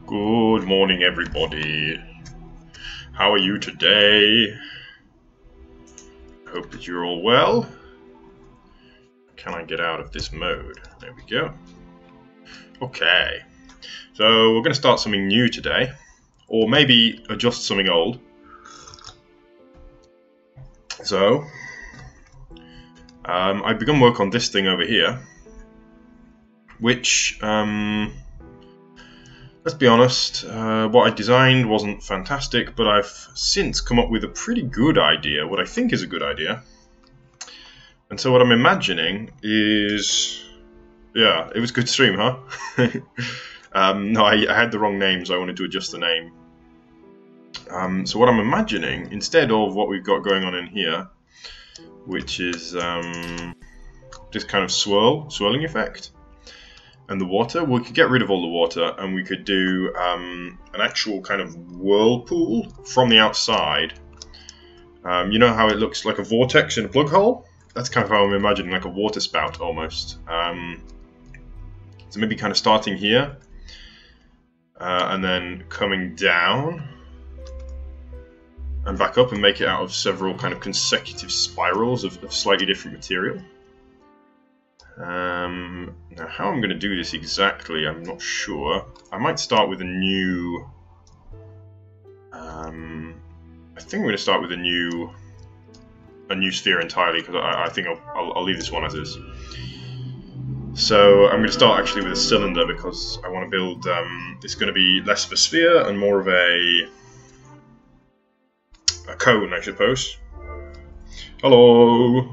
Good morning, everybody. How are you today? Hope that you're all well. Can I get out of this mode? There we go. Okay, so we're going to start something new today, or maybe adjust something old. So, I've begun work on this thing over here, which, let's be honest, what I designed wasn't fantastic, but I've since come up with a pretty good idea, what I think is a good idea. And so what I'm imagining is... yeah, it was good stream, huh? No, I had the wrong name, so I wanted to adjust the name. So what I'm imagining, instead of what we've got going on in here, which is this kind of swirling effect, and the water, we could get rid of all the water and we could do an actual kind of whirlpool from the outside. You know how it looks like a vortex in a plug hole? That's kind of how I'm imagining, like a water spout almost. So maybe kind of starting here and then coming down and back up and make it out of several kind of consecutive spirals of slightly different material. Now how I'm going to do this exactly, I'm not sure. I might start with a new... I think I'm going to start with a new sphere entirely, because I think I'll leave this one as is. So I'm going to start actually with a cylinder, because I want to build... it's going to be less of a sphere and more of a cone, I suppose. Hello!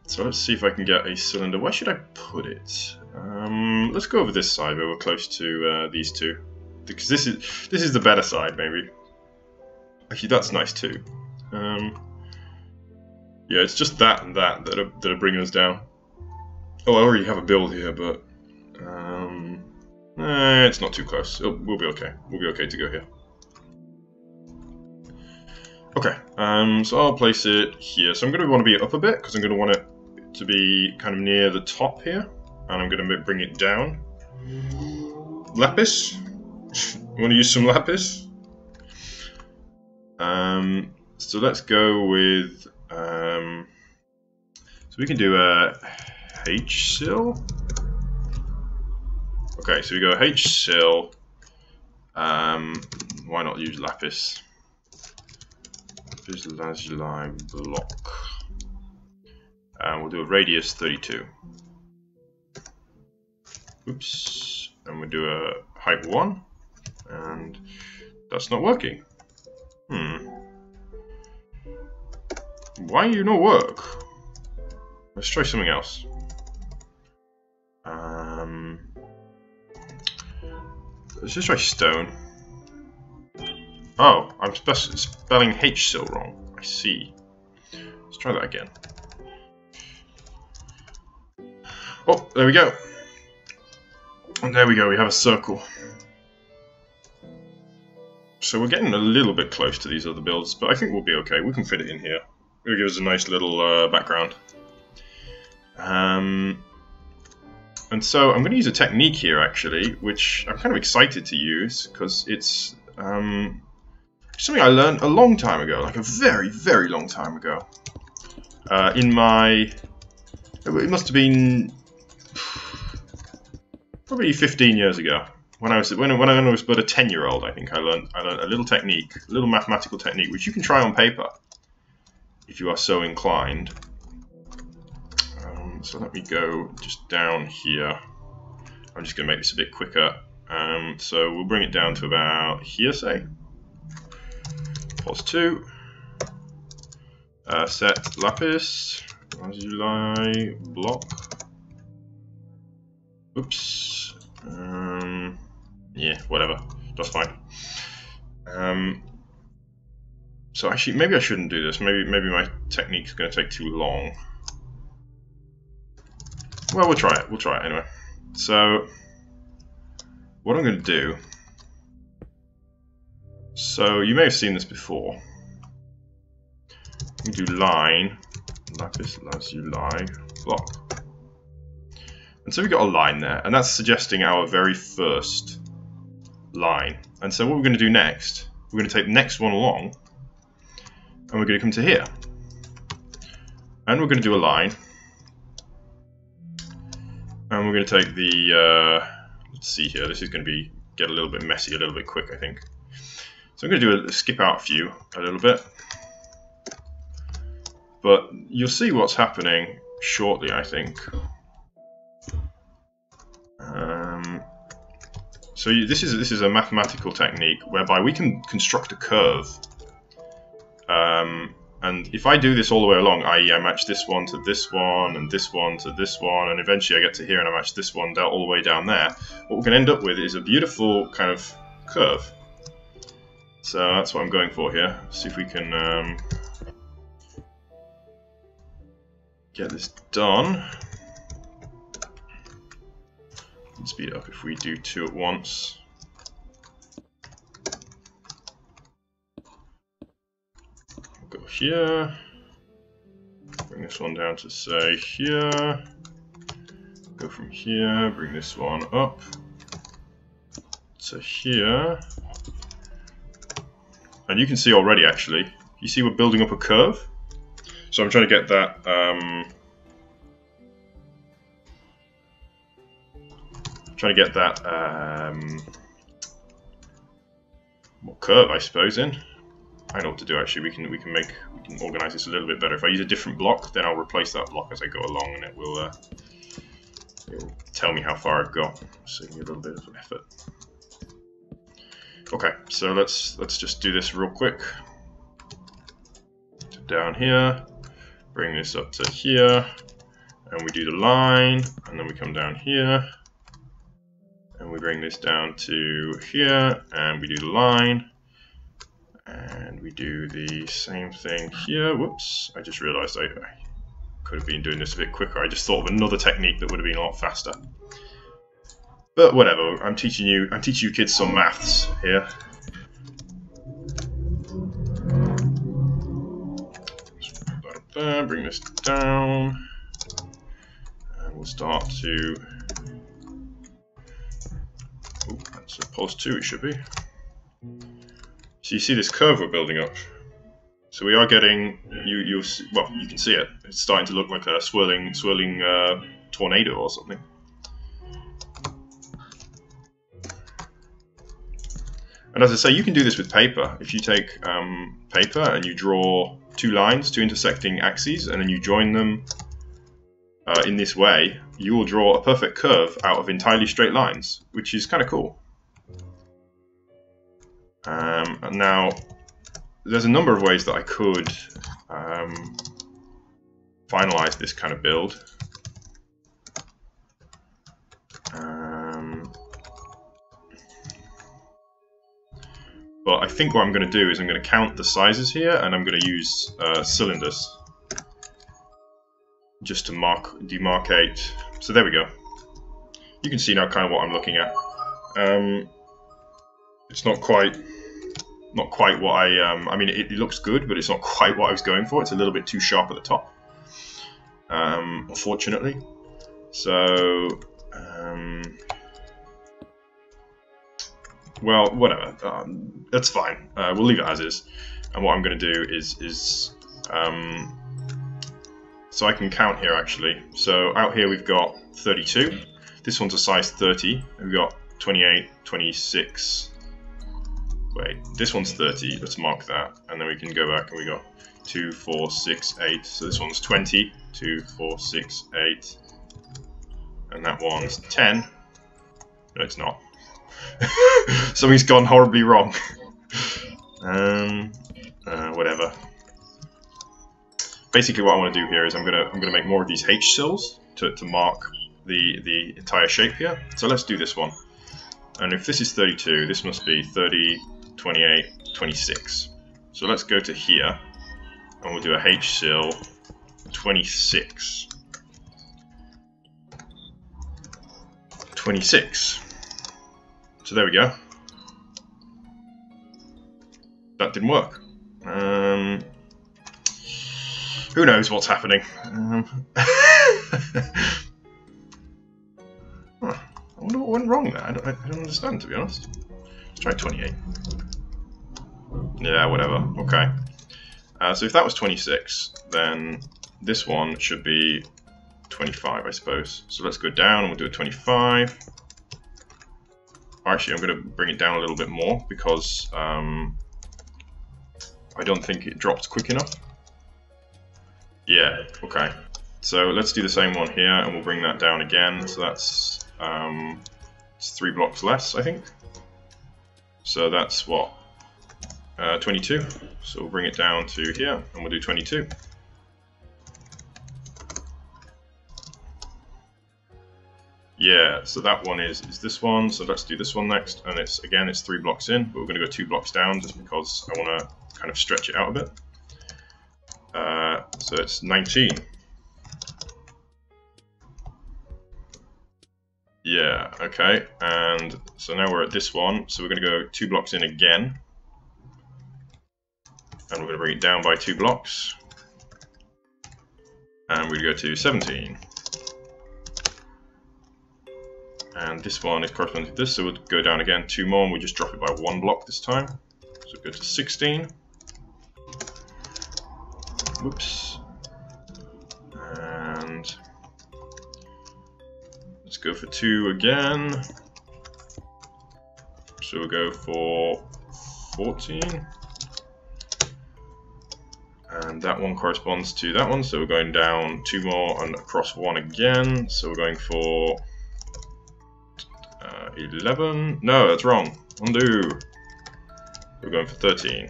So let's see if I can get a cylinder. Where should I put it? Let's go over this side where we're close to these two, because this is the better side, maybe. Actually, that's nice too. Yeah, it's just that and that are bringing us down. Oh, I already have a build here, but it's not too close. We'll be okay. We'll be okay to go here. Okay, so I'll place it here. So I'm going to want to be up a bit, because I'm going to want it to be kind of near the top here. And I'm going to bring it down. Lapis? You want to use some lapis? So let's go with... so we can do a H-sill. Okay, so we go H-sill. Why not use lapis? Lazuli block. And we'll do a radius 32. Oops. And we'll do a height 1. And that's not working. Why you not work? Let's try something else. Let's just try stone. Oh, I'm spelling H-sill wrong. I see. Let's try that again. Oh, there we go. And there we go, we have a circle. So we're getting a little bit close to these other builds, but I think we'll be okay. We can fit it in here. It'll give us a nice little background. And so I'm going to use a technique here, actually, which I'm kind of excited to use, because it's... something I learned a long time ago, like a very, very long time ago. In my... it must have been... probably 15 years ago. When I was but a 10-year-old, I think I learned a little technique, a little mathematical technique, which you can try on paper, if you are so inclined. So let me go just down here. I'm just going to make this a bit quicker. So we'll bring it down to about here, say. Pause 2. Set lapis. Lazuli block. Oops. Yeah, whatever. That's fine. So actually, maybe I shouldn't do this. Maybe my technique's going to take too long. Well, we'll try it. We'll try it anyway. So, what I'm going to do... so, you may have seen this before. We do line, lapis lazuli block. And so we've got a line there, and that's suggesting our very first line. And so what we're going to do next, we're going to take the next one along, and we're going to come to here. And we're going to do a line. And we're going to take the, let's see here, this is going to get a little bit messy, a little bit quick, I think. So I'm going to do skip out a few, a little bit. But you'll see what's happening shortly, I think. So this is a mathematical technique whereby we can construct a curve. And if I do this all the way along, i.e. I match this one to this one, and this one to this one, and eventually I get to here and I match this one down, all the way down there, what we're going to end up with is a beautiful kind of curve. So that's what I'm going for here. See if we can get this done. Speed up if we do two at once. We'll go here. Bring this one down to say here. Go from here, bring this one up to here. And you can see already, actually, you see we're building up a curve. So I'm trying to get that curve, I suppose, in. I know what to do actually. We can organize this a little bit better. If I use a different block, then I'll replace that block as I go along, and it will tell me how far I've got. Save me a little bit of effort. Okay, so let's just do this real quick. Down here, bring this up to here, and we do the line, and then we come down here. And we bring this down to here, and we do the line, and we do the same thing here. Whoops, I just realized I could have been doing this a bit quicker. I just thought of another technique that would have been a lot faster. But whatever, I'm teaching you kids some maths here. Put that up there, bring this down, and we'll start to... Oh, that's a +2, it should be. So you see this curve we're building up. So we are getting, you can see it. It's starting to look like a swirling tornado or something. And as I say, you can do this with paper. If you take paper and you draw two lines, two intersecting axes, and then you join them in this way, you will draw a perfect curve out of entirely straight lines, which is kind of cool. And now, there's a number of ways that I could finalize this kind of build. But I think what I'm going to do is I'm going to count the sizes here, and I'm going to use cylinders just to demarcate. So there we go. You can see now kind of what I'm looking at. It's not quite what I mean, it looks good, but it's not quite what I was going for. It's a little bit too sharp at the top, unfortunately. So, well, whatever. That's fine. We'll leave it as is. And what I'm going to do is so I can count here actually. So out here we've got 32. This one's a size 30. We've got 28, 26. Wait, this one's 30. Let's mark that, and then we can go back and we got 2, 4, 6, 8. So this one's 20. 2, 4, 6, 8, and that one's 10. No, it's not. Something's gone horribly wrong. Whatever. Basically, what I want to do here is I'm gonna make more of these H sills to mark the entire shape here. So let's do this one. And if this is 32, this must be 30, 28, 26. So let's go to here, and we'll do a H sill 26. 26. So there we go. That didn't work. Who knows what's happening? what went wrong there? I don't understand, to be honest. Let's try 28. Yeah, whatever. Okay. So if that was 26, then this one should be 25, I suppose. So let's go down and we'll do a 25. Actually, I'm going to bring it down a little bit more because I don't think it dropped quick enough. Yeah, okay. So let's do the same one here and we'll bring that down again. So that's it's 3 blocks less, I think. So that's what? 22. So we'll bring it down to here and we'll do 22. Yeah, so that one is this one, so let's do this one next, and it's 3 blocks in, but we're going to go 2 blocks down just because I want to kind of stretch it out a bit. So it's 19. Yeah, okay, and so now we're at this one, so we're going to go 2 blocks in again, and we're going to bring it down by 2 blocks, and we're going to go to 17. And this one is corresponding to this, so we'll go down again 2 more, and we'll just drop it by 1 block this time. So go to 16. Whoops. And let's go for 2 again. So we'll go for 14. And that one corresponds to that one, so we're going down 2 more and across 1 again. So we're going for 11. No, that's wrong. Undo. We're going for 13.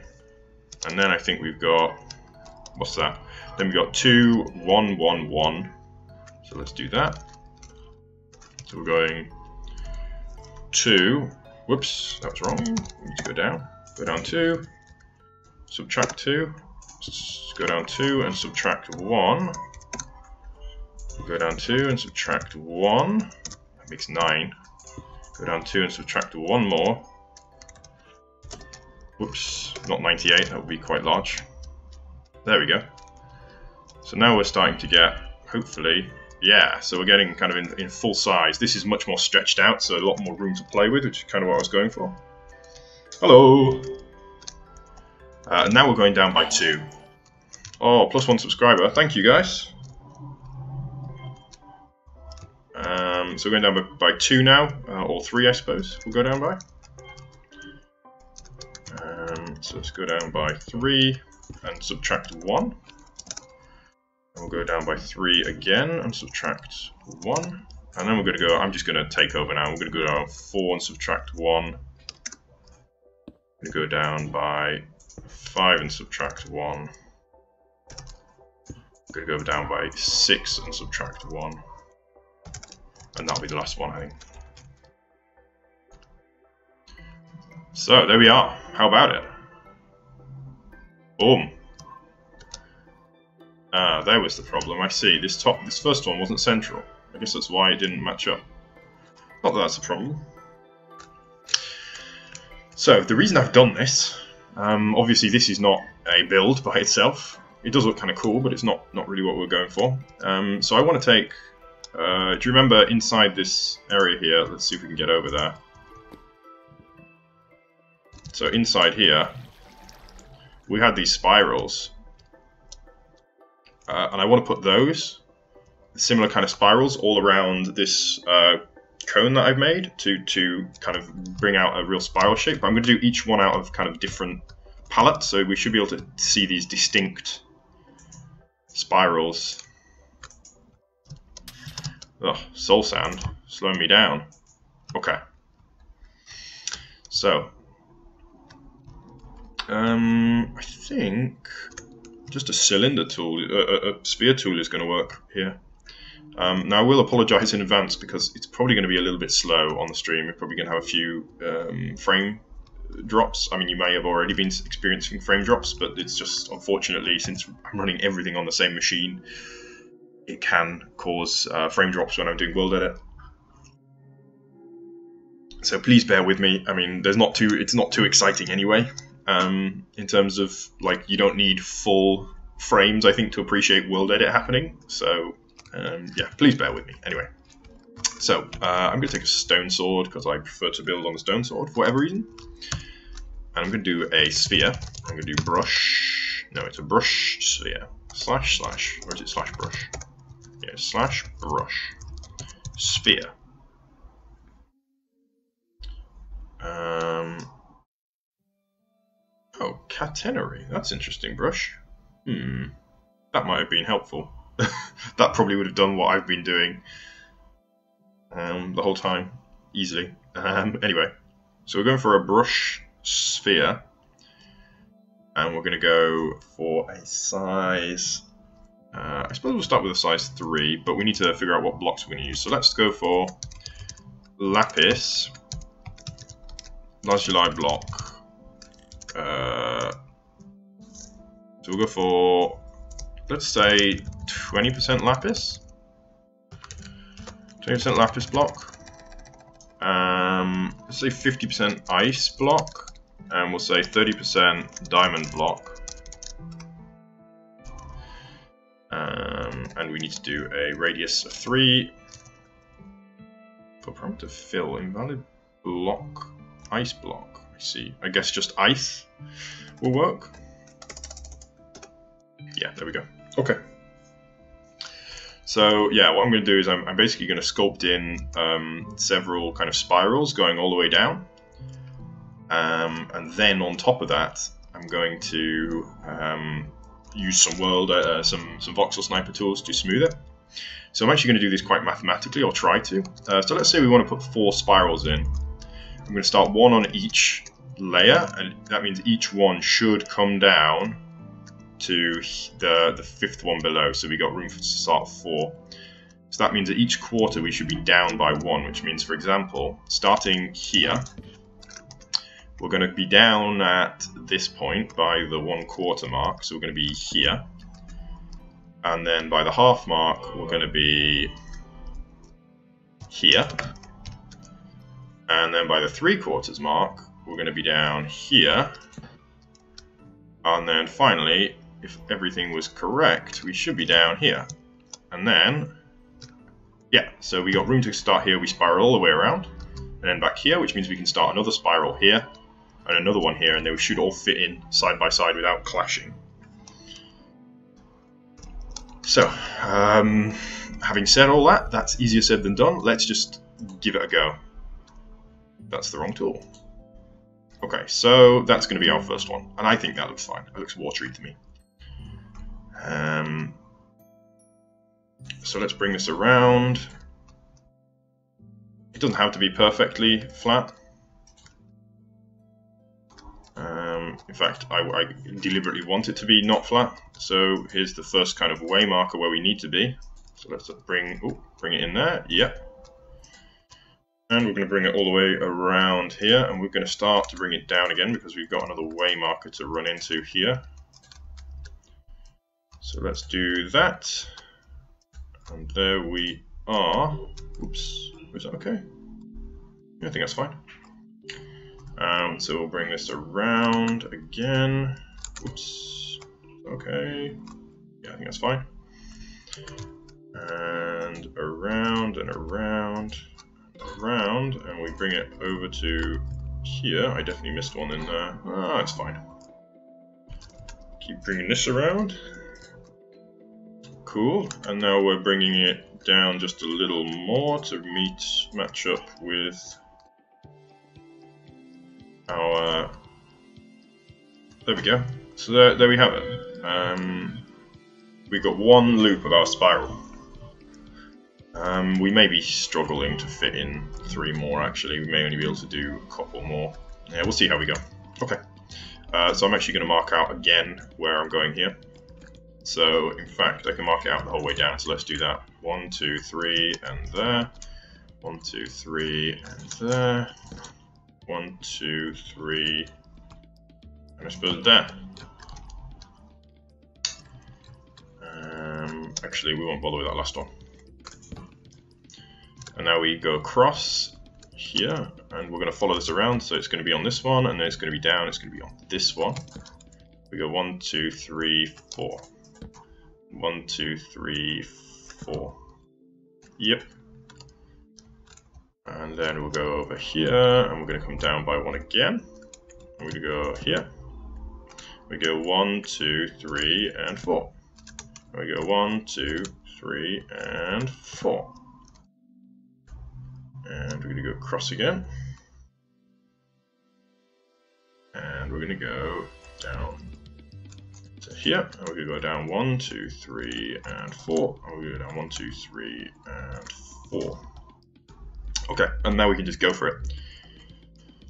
And then I think we've got, what's that? Then we've got 2, 1, 1, 1. So let's do that. So we're going 2. Whoops, that was wrong. We need to go down. Go down 2. Subtract 2. Go down 2 and subtract 1. Go down 2 and subtract 1. That makes 9. Go down 2 and subtract 1 more. Whoops, not 98, that would be quite large. There we go. So now we're starting to get, hopefully, yeah, so we're getting kind of in full size. This is much more stretched out, so a lot more room to play with, which is kind of what I was going for. Hello! Now we're going down by 2. Oh, plus 1 subscriber, thank you guys. So we're going down by 2 now, or 3 I suppose, we'll go down by. So let's go down by 3 and subtract 1. And we'll go down by 3 again and subtract 1. And then we're going to go, I'm just going to take over now, we're going to go down 4 and subtract 1. We're going to go down by 5 and subtract 1. We're going to go down by 6 and subtract 1. And that'll be the last one, I think. So, there we are. How about it? Boom. There was the problem. I see. This first one wasn't central. I guess that's why it didn't match up. Not that that's a problem. So, the reason I've done this, obviously this is not a build by itself. It does look kind of cool, but it's not really what we're going for. So I want to take... do you remember inside this area here? Let's see if we can get over there. So inside here, we had these spirals. And I want to put those, similar kind of spirals, all around this cone that I've made to kind of bring out a real spiral shape. But I'm going to do each one out of kind of different palettes, so we should be able to see these distinct spirals. Ugh, soul sound, slowing me down. Okay. So, I think just a cylinder tool, a sphere tool is going to work here. Now I will apologise in advance because it's probably going to be a little bit slow on the stream. You're probably going to have a few frame drops. I mean, you may have already been experiencing frame drops, but it's just, unfortunately, since I'm running everything on the same machine, it can cause frame drops when I'm doing World Edit. So please bear with me. I mean, it's not too exciting anyway. In terms of, like, you don't need full frames, I think, to appreciate World Edit happening. So yeah, please bear with me. Anyway, So I'm going to take a stone sword because I prefer to build on a stone sword for whatever reason. And I'm going to do a sphere. I'm going to do brush. No, it's a brush sphere. Slash slash. Or is it slash brush? Yeah, slash brush sphere. Oh, catenary. That's interesting brush. That might have been helpful. That probably would have done what I've been doing the whole time, easily. Anyway, so we're going for a brush sphere, and we're going to go for a size. I suppose we'll start with a size 3, but we need to figure out what blocks we're going to use. So let's go for lapis lazuli block. So we'll go for, let's say, 20% lapis. 20% lapis block. Let's say 50% ice block, and we'll say 30% diamond block. And we need to do a radius of 3. For parameter fill, invalid block, ice block. I see. I guess just ice will work. Yeah, there we go. Okay. So yeah, what I'm going to do is I'm basically going to sculpt in several kind of spirals going all the way down, and then on top of that, I'm going to use some some voxel sniper tools to smooth it. So I'm actually going to do this quite mathematically, or try to. So let's say we want to put 4 spirals in. I'm going to start 1 on each layer, and that means each one should come down to the 5th one below, so we got room to start 4. So that means that each quarter we should be down by 1, which means, for example, starting here, we're going to be down at this point by the 1/4 mark, so we're going to be here. And then by the half mark, we're going to be here. And then by the 3/4 mark, we're going to be down here. And then finally, if everything was correct, we should be down here. And then, yeah, so we got room to start here, we spiral all the way around. And then back here, which means we can start another spiral here, and another one here, and they should all fit in side by side without clashing. So, having said all that, that's easier said than done. Let's just give it a go. That's the wrong tool. Okay, so that's going to be our first one, and I think that looks fine. It looks watery to me. So let's bring this around. It doesn't have to be perfectly flat. In fact, I deliberately want it to be not flat. So here's the first kind of way marker where we need to be. So let's bring it in there. Yep. And we're going to bring it all the way around here, and we're going to start to bring it down again because we've got another way marker to run into here. So let's do that. And there we are. Oops. Is that okay? Yeah, I think that's fine. So we'll bring this around again. Oops. Okay. Yeah, I think that's fine. And around and around. Around, and we bring it over to here. I definitely missed one in there. Ah, it's fine. Keep bringing this around. Cool. And now we're bringing it down just a little more to match up with our. There we go. So there we have it. We've got one loop of our spiral. We may be struggling to fit in 3 more, actually. We may only be able to do a couple more. Yeah, we'll see how we go. Okay. So I'm actually going to mark out again where I'm going here. So, in fact, I can mark it out the whole way down, so let's do that. 1, 2, 3, and there. 1, 2, 3, and there. 1, 2, 3, and I suppose there. Actually, we won't bother with that last one. And now we go across here, and we're going to follow this around, so it's going to be on this one, and then it's going to be down, it's going to be on this one. We go 1, 2, 3, 4. 1, 2, 3, 4. Yep. And then we'll go over here, and we're going to come down by 1 again. And we're going to go here. We go 1, 2, 3, and 4. And we go 1, 2, 3, and 4. And we're going to go across again. And we're going to go down to here. And we're going to go down 1, 2, 3, and 4. And we're going to go down 1, 2, 3, and 4. Okay, and now we can just go for it.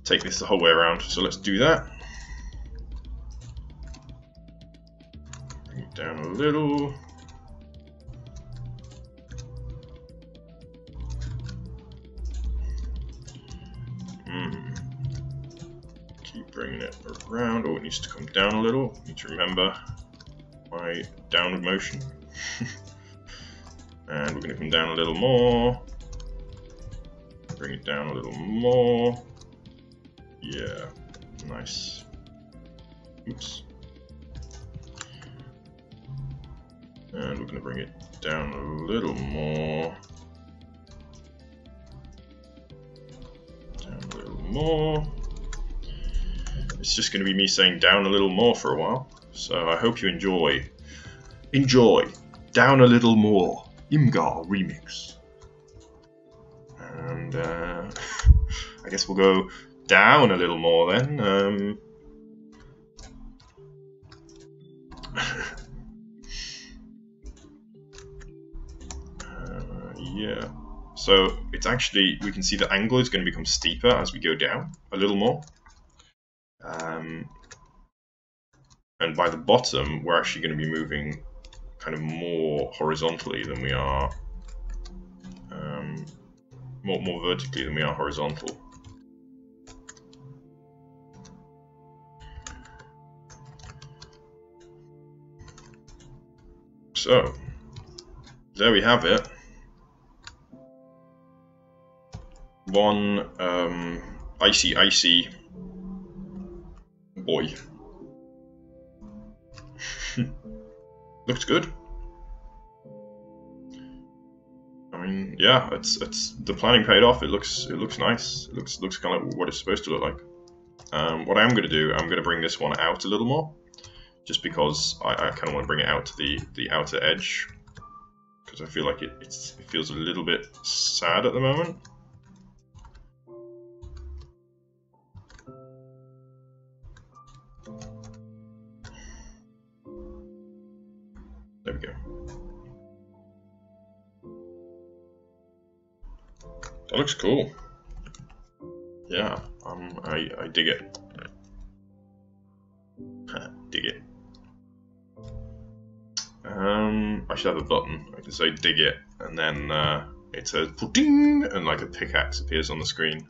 Take this the whole way around. So let's do that. Bring it down a little. Keep bringing it around. Oh, it needs to come down a little. Need to remember my downward motion. And we're going to come down a little more. Bring it down a little more. Yeah, nice. Oops. And we're going to bring it down a little more. Down a little more. It's just going to be me saying down a little more for a while. So I hope you enjoy. Enjoy. Down a little more. Imgar remix. And I guess we'll go down a little more then. Yeah. So it's actually, we can see the angle is going to become steeper as we go down a little more. And by the bottom, we're actually going to be moving kind of more horizontally than we are, more vertically than we are horizontal. So, there we have it. One icy boy. Looks good. I mean, yeah, it's the planning paid off. It looks nice. It looks kind of what it's supposed to look like. What I'm going to do, I'm going to bring this one out a little more, just because I kind of want to bring it out to the outer edge, because I feel like it feels a little bit sad at the moment. There we go. That looks cool. Yeah, I dig it. Dig it. I should have a button. I can say dig it, and then it says ding, and like a pickaxe appears on the screen.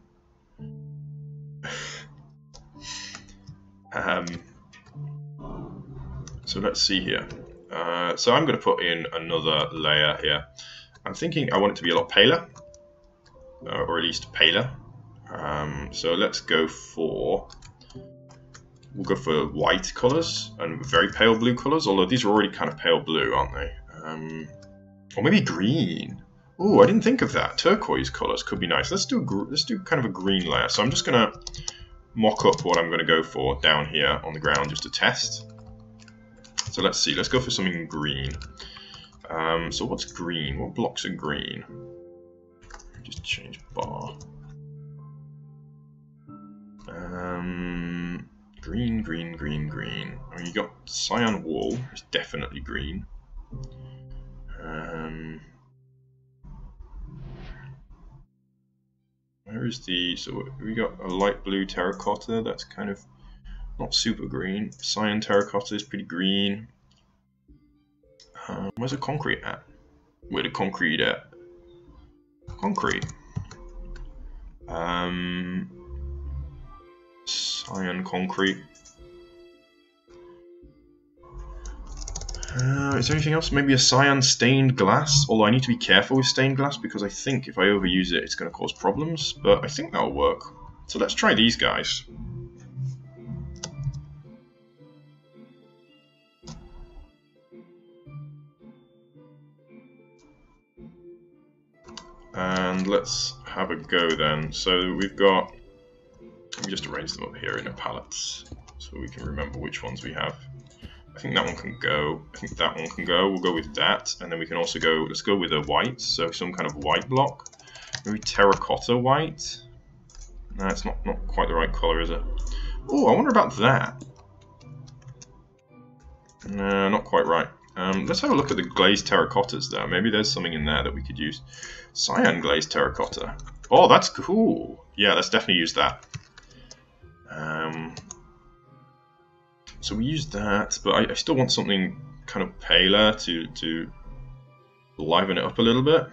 So let's see here. So I'm going to put in another layer here. I'm thinking I want it to be a lot paler, or at least paler. So let's go for, we'll go for white colors and very pale blue colors, although these are already kind of pale blue, aren't they? Or maybe green. Oh, I didn't think of that. Turquoise colors could be nice. Let's do kind of a green layer. So I'm just going to mock up what I'm going to go for down here on the ground just to test. So let's see. Let's go for something green. So what's green? What blocks are green? Just change bar. Green, green, green, green. I mean, you got cyan wall. It's definitely green. Where is the... So we got a light blue terracotta. That's kind of not super green. Cyan terracotta is pretty green. Where's the concrete at? Where the concrete at? Concrete. Cyan concrete. Is there anything else? Maybe a cyan stained glass? Although I need to be careful with stained glass because I think if I overuse it, it's going to cause problems. But I think that'll work. So let's try these guys. And let's have a go then. So we've got, let me just arrange them up here in a palette so we can remember which ones we have. I think that one can go, I think that one can go, we'll go with that, and then we can also go, let's go with a white, so some kind of white block. Maybe terracotta white? No, it's not quite the right colour, is it? Oh, I wonder about that. No, not quite right. Let's have a look at the glazed terracottas though. Maybe there's something in there that we could use. Cyan glazed terracotta. Oh, that's cool. Yeah, let's definitely use that. So we use that, but I still want something kind of paler to liven it up a little bit.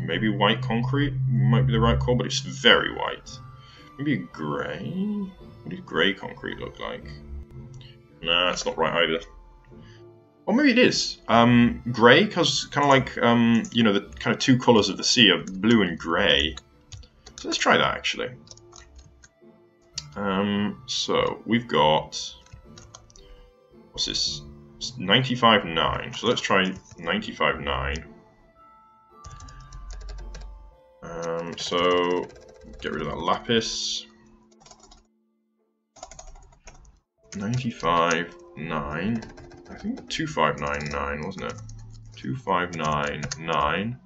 Maybe white concrete might be the right call, but it's very white. Maybe grey? What does grey concrete look like? Nah, it's not right either. Or maybe it is. Grey, because kind of like, you know, the kind of two colours of the sea are blue and grey. So let's try that actually. So we've got, what's this? 95.9. So let's try 95.9. So get rid of that lapis. 95.9. I think 2599, wasn't it? 2599.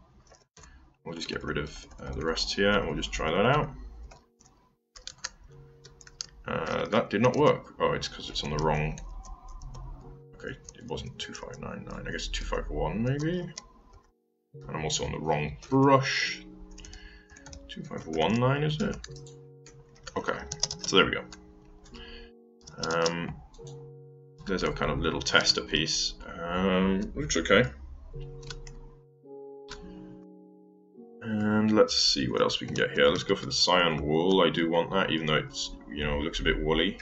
We'll just get rid of the rest here, and we'll just try that out. That did not work. Oh, it's because it's on the wrong. Okay, it wasn't 2599. I guess 251 maybe. And I'm also on the wrong brush. 2519 is it? Okay, so there we go. There's our kind of little tester piece. Looks okay. And let's see what else we can get here. Let's go for the cyan wool. I do want that, even though it's, you know, looks a bit woolly.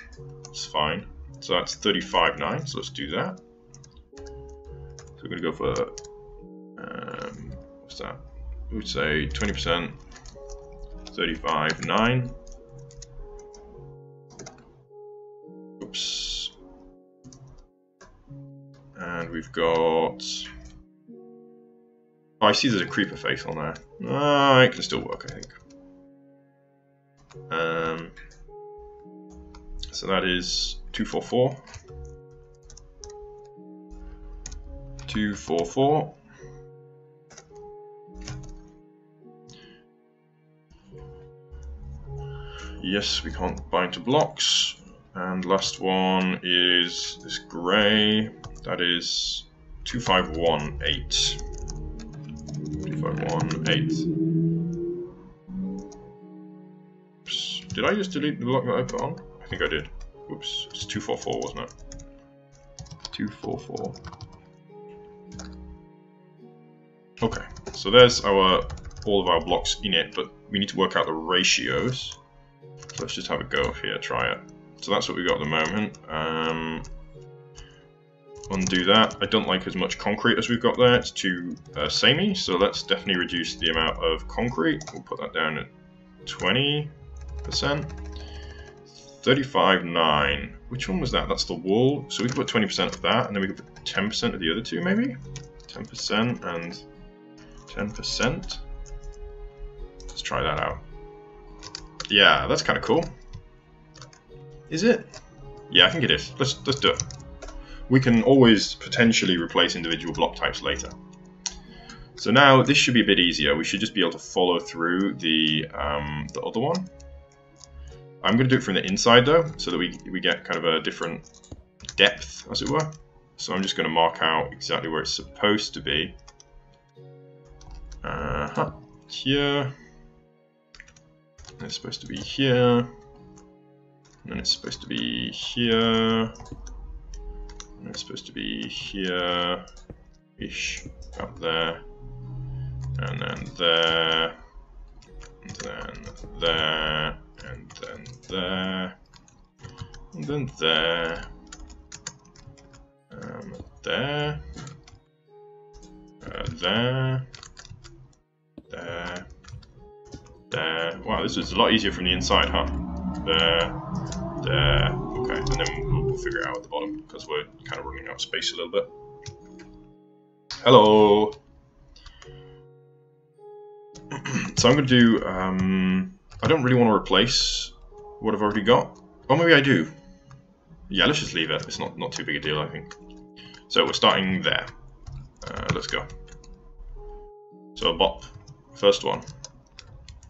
It's fine. So that's 35.9. So let's do that. So we're gonna go for what's that? We would say 20%. 35.9. Oops. And we've got. Oh, I see there's a creeper face on there. It can still work, I think. So that is 244. 244. Yes, we can't bind to blocks. And last one is this grey. That is 2518. 2518. Oops. Did I just delete the block that I put on? I think I did. Whoops. It's 244, wasn't it? 244. Okay, so there's all of our blocks in it, but we need to work out the ratios. So let's just have a go here, try it. So that's what we've got at the moment. Undo that. I don't like as much concrete as we've got there. It's too samey, so let's definitely reduce the amount of concrete. We'll put that down at 20%. 35.9. Which one was that? That's the wool. So we can put 20% of that, and then we can put 10% of the other two, maybe? 10% and 10%. Let's try that out. Yeah, that's kind of cool. Is it? Yeah, I think it is. Let's do it. We can always potentially replace individual block types later. So now this should be a bit easier. We should just be able to follow through the other one. I'm going to do it from the inside though, so that we get kind of a different depth, as it were. So I'm just going to mark out exactly where it's supposed to be. Here. And it's supposed to be here. And then it's supposed to be here. And it's supposed to be here-ish, up there. And then there. And then there. And then there. And then there. There. There. There. There. Wow, this is a lot easier from the inside, huh? There. There. Okay, and then we'll figure it out at the bottom because we're kind of running out of space a little bit. Hello. So I'm going to do, I don't really want to replace what I've already got. Or maybe I do. Yeah, let's just leave it. It's not too big a deal, I think. So we're starting there. Let's go. So a bop, first one.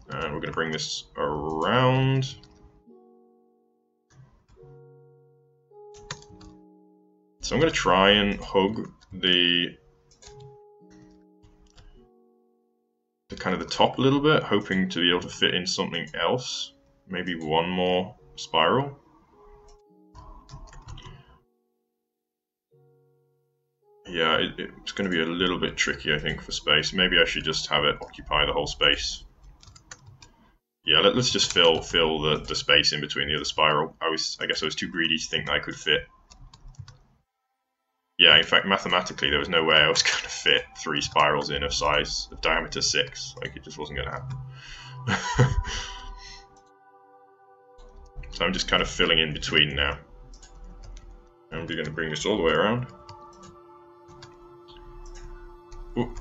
And we're going to bring this around. So I'm going to try and hug the kind of the top a little bit, hoping to be able to fit in something else. Maybe one more spiral. Yeah, it's going to be a little bit tricky, I think, for space. Maybe I should just have it occupy the whole space. Yeah, let's just fill the space in between the other spiral. I guess I was too greedy to think that I could fit. Yeah, in fact, mathematically, there was no way I was going to fit 3 spirals in of diameter 6. Like, it just wasn't going to happen. So I'm just kind of filling in between now. And we're going to bring this all the way around. Ooh.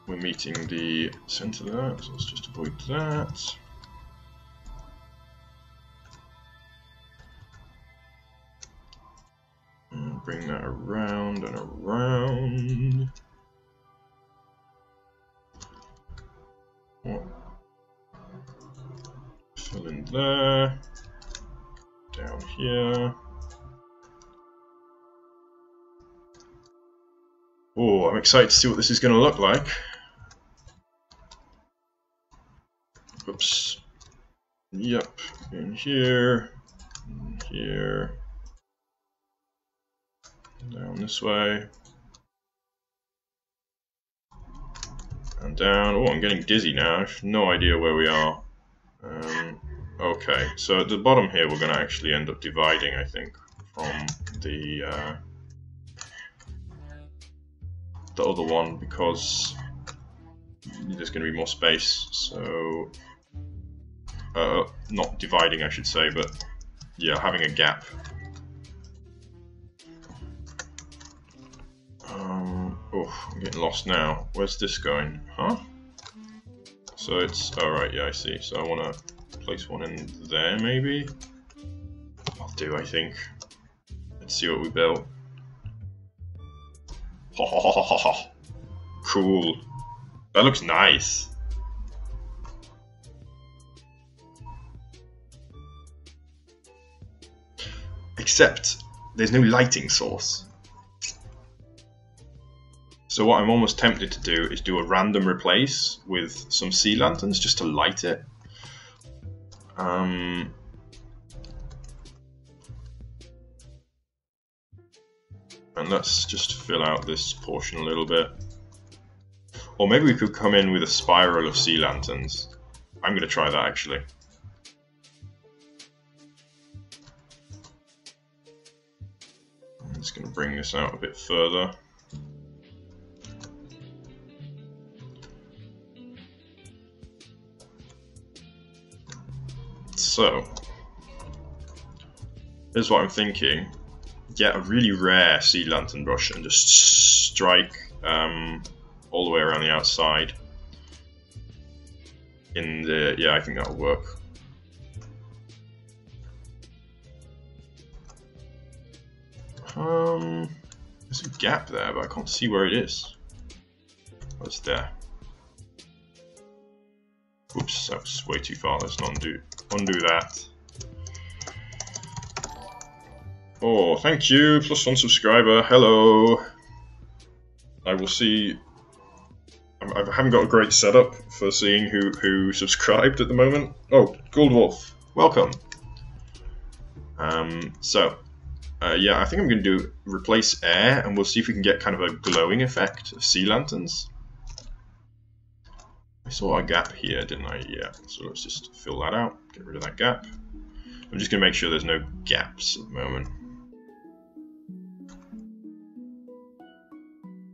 We're meeting the center there, so let's just avoid that. And bring that around and around. Oh. Fill in there. Down here. Oh, I'm excited to see what this is going to look like. Oops. Yep. In here. In here. Down this way. And down. Oh, I'm getting dizzy now. I have no idea where we are. Okay, so at the bottom here we're going to actually end up dividing, I think, from the other one, because there's going to be more space. So, not dividing, I should say, but yeah, having a gap. Oh, I'm getting lost now. Where's this going? Huh? So it's, alright, yeah, I see. So I want to place one in there, maybe? I'll do, I think. Let's see what we built. Ha ha ha ha ha. Cool. That looks nice. Except, there's no lighting source. So what I'm almost tempted to do is do a random replace with some sea lanterns just to light it. And let's just fill out this portion a little bit. Or maybe we could come in with a spiral of sea lanterns. I'm going to try that actually. I'm just going to bring this out a bit further. So, here's what I'm thinking. Get a really rare sea lantern brush and just strike all the way around the outside. Yeah, I think that'll work. There's a gap there, but I can't see where it is. Oh, it's there. Oops, that was way too far. Let's not undo that. Oh, thank you, +1 subscriber. Hello. I will see. I haven't got a great setup for seeing who subscribed at the moment. Oh, Gold Wolf, welcome. Yeah, I think I'm going to do replace air, and we'll see if we can get kind of a glowing effect of sea lanterns. I saw a gap here, didn't I? Yeah, so let's just fill that out, get rid of that gap. I'm just going to make sure there's no gaps at the moment.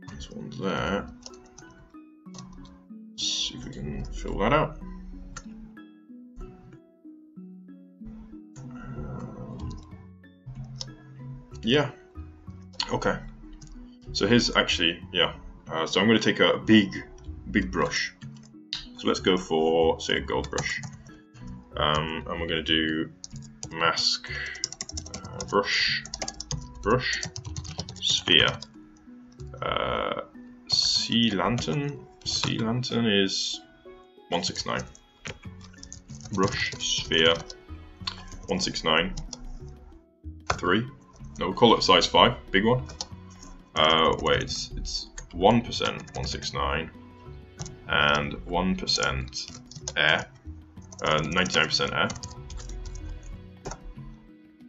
There's one there. Let's see if we can fill that out. Yeah. Okay. So here's actually, yeah, So I'm going to take a big brush. So let's go for, say, a gold brush. And we're going to do mask, brush, sphere. Sea lantern is 169. Brush, sphere, 169. 3. No, we'll call it size 5, big one. Wait, it's 1%, 169, and 1% air, 99% air.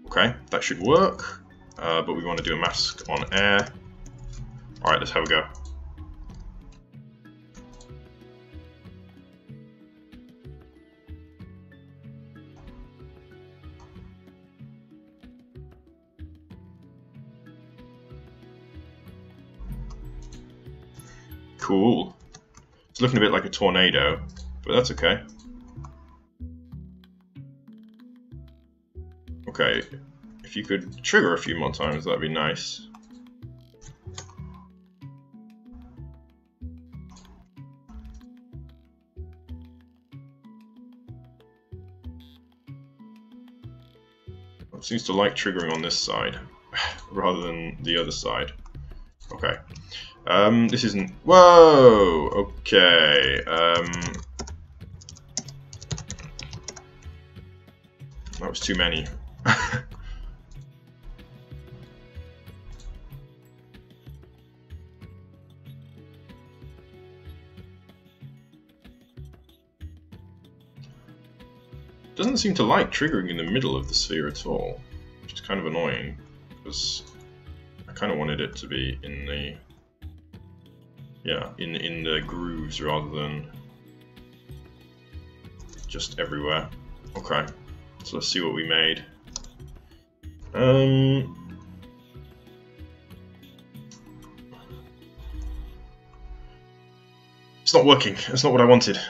Okay, that should work, but we want to do a mask on air. Alright, let's have a go. Cool. It's looking a bit like a tornado, but that's okay. Okay, if you could trigger a few more times, that'd be nice. It seems to like triggering on this side rather than the other side. Okay. This isn't... Whoa! Okay. That was too many. Doesn't seem to like triggering in the middle of the sphere at all, which is kind of annoying, because I kind of wanted it to be in the... Yeah, in the grooves rather than just everywhere. Okay, so let's see what we made. It's not working. It's not what I wanted.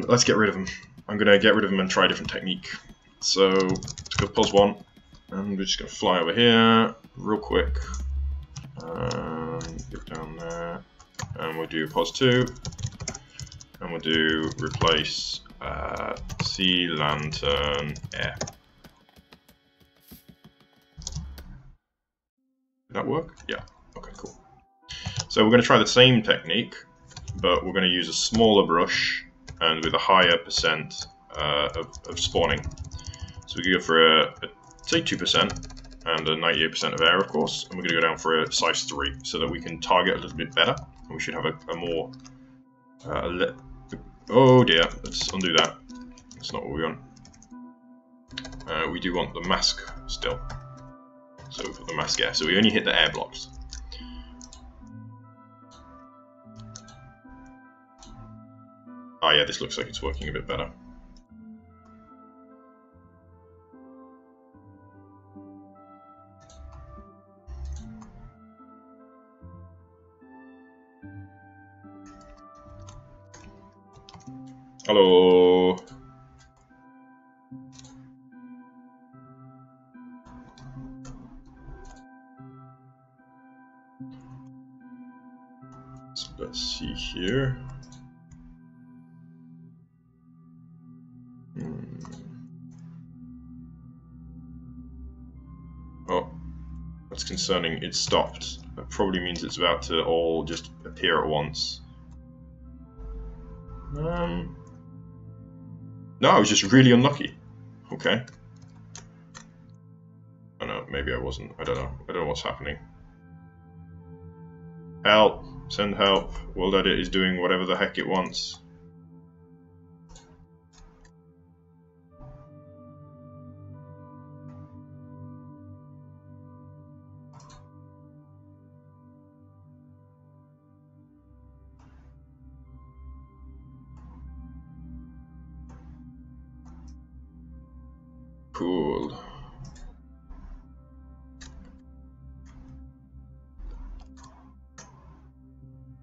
Let's get rid of them. I'm gonna get rid of them and try a different technique. So let's go pause 1, and we're just gonna fly over here real quick. Get down there. And we'll do pause 2, and we'll do replace sea lantern air. Did that work? Yeah. Okay, cool. So we're going to try the same technique, but we're going to use a smaller brush and with a higher percent of spawning. So we can go for a say 2% and a 98% of air, of course, and we're going to go down for a size 3 so that we can target a little bit better. We should have a more... oh dear, let's undo that. That's not what we want. We do want the mask still. So we put the mask air. So we only hit the air blocks. Oh yeah, this looks like it's working a bit better. Hello. So let's see here. Oh, that's concerning. It stopped. That probably means it's about to all just appear at once. No, I was just really unlucky. Okay. Oh no, maybe I wasn't. I don't know. I don't know what's happening. Help! Send help. World Edit is doing whatever the heck it wants. Cool.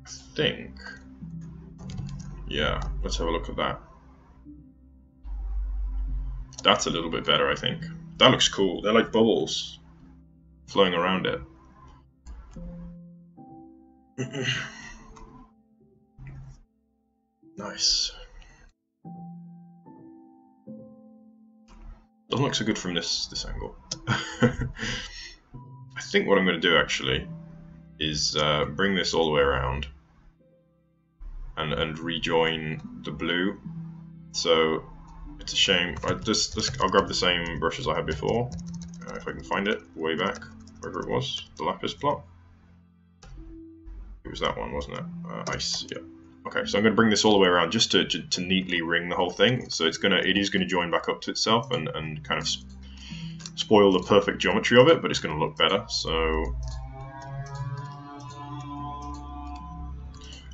I think. Yeah, let's have a look at that. That's a little bit better, I think. That looks cool. They're like bubbles flowing around it. Nice. Doesn't look so good from this angle. I think what I'm going to do actually is bring this all the way around and rejoin the blue. So it's a shame. I'll grab the same brush as I had before, if I can find it way back, wherever it was, the lapis plot. It was that one, wasn't it? Ice. Yeah. Okay, so I'm going to bring this all the way around just to neatly ring the whole thing. So it is going to join back up to itself and kind of spoil the perfect geometry of it, but it's going to look better. So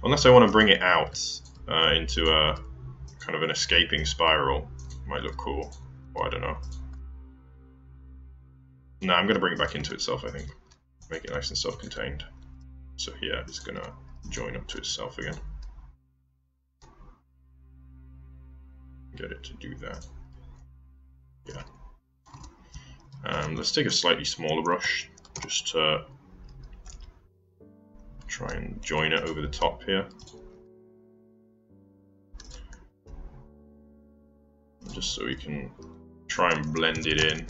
unless I want to bring it out into a kind of an escaping spiral, it might look cool. Or I don't know. No, I'm going to bring it back into itself, I think. Make it nice and self-contained. So here it's going to join up to itself again. Get it to do that. Yeah. Let's take a slightly smaller brush, just to try and join it over the top here. Just so we can try and blend it in.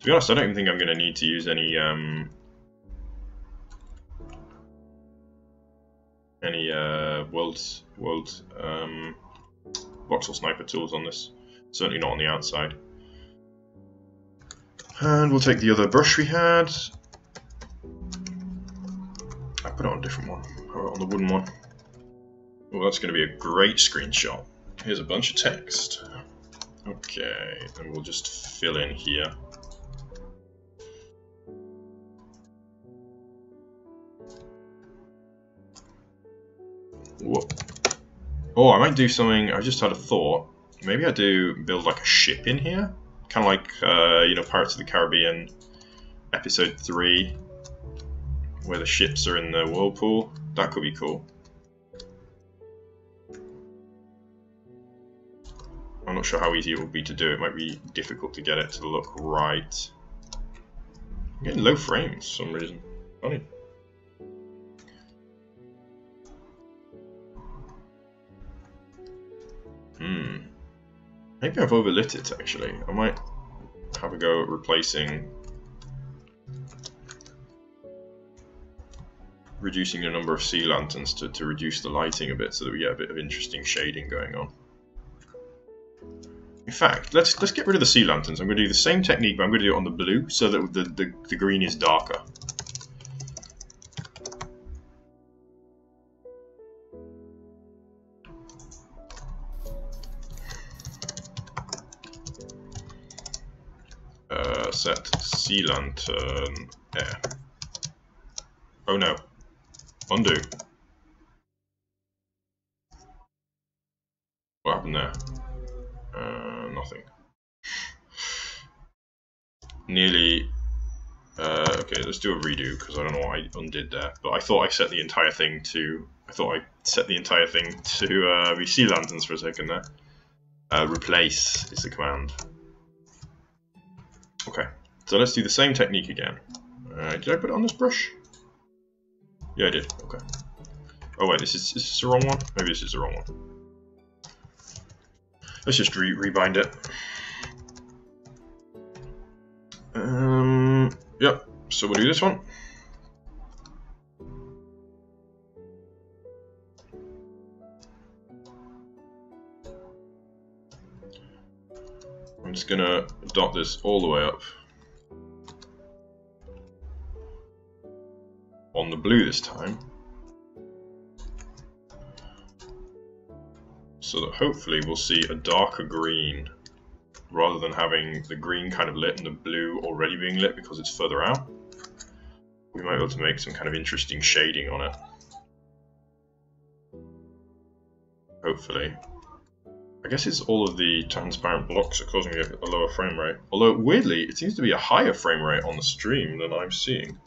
To be honest, I don't even think I'm going to need to use any world voxel sniper tools on this. Certainly not on the outside. And we'll take the other brush we had. I put it on a different one. I put it on the wooden one. Oh, that's going to be a great screenshot. Here's a bunch of text. Okay, and we'll just fill in here. Whoa. Oh, I might do something. I just had a thought. Maybe I build like a ship in here, kind of like you know, Pirates of the Caribbean episode 3, where the ships are in the whirlpool. That could be cool. I'm not sure how easy it will be to do. It might be difficult to get it to look right. I'm getting low frames for some reason. Funny. Maybe I've overlit it actually. I might have a go at reducing the number of sea lanterns to reduce the lighting a bit so that we get a bit of interesting shading going on. In fact, let's get rid of the sea lanterns. I'm going to do the same technique, but I'm going to do it on the blue so that the green is darker. Set sea lantern air. Oh no. Undo. What happened there? Nothing. Nearly. Okay, let's do a redo because I don't know what I undid there. But I thought I set the entire thing to. Be sea lanterns for a second there. Replace is the command. Okay, so let's do the same technique again. Did I put it on this brush? Yeah, I did. Okay. Oh wait, is this the wrong one? Maybe this is the wrong one. Let's just rebind it. Yep. So we'll do this one. I'm just gonna dot this all the way up on the blue this time, so that hopefully we'll see a darker green rather than having the green kind of lit and the blue already being lit because it's further out. We might be able to make some kind of interesting shading on it. Hopefully. I guess it's all of the transparent blocks are causing me a lower frame rate. Although, weirdly, it seems to be a higher frame rate on the stream than I'm seeing.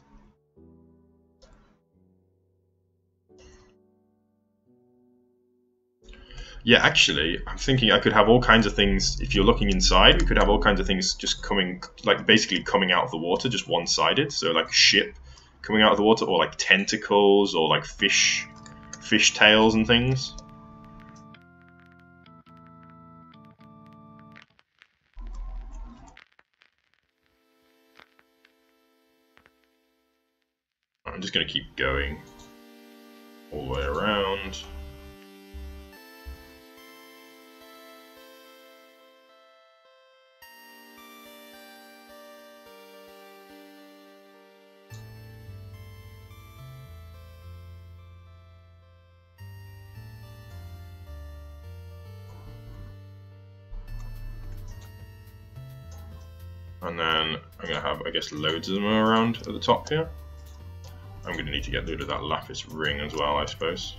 Yeah, actually, I'm thinking I could have all kinds of things. If you're looking inside, we could have all kinds of things just coming, like basically coming out of the water, just one-sided. So like a ship coming out of the water, or like tentacles, or like fish fish tails and things. I'm just going to keep going all the way around. And then I'm going to have, I guess, loads of them around at the top here. I'm going to need to get rid of that lapis ring as well, I suppose.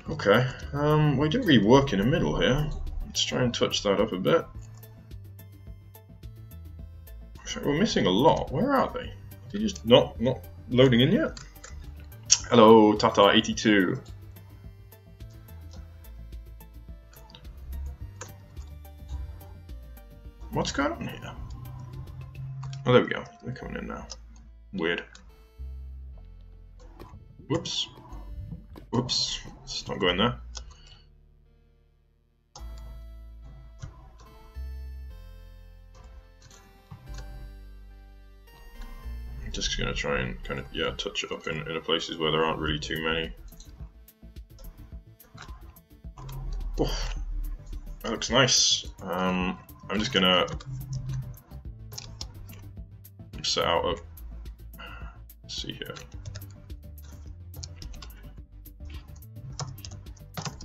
Okay, we didn't really work in the middle here. Let's try and touch that up a bit. We're missing a lot. Where are they? Are they just not loading in yet? Hello, Tata82. What's going on here? Oh, there we go. They're coming in now. Weird. Whoops. Whoops. It's not going there. I'm just going to try and kind of, yeah, touch it up in the places where there aren't really too many. Oh, that looks nice. I'm just going to set out a, let's see here.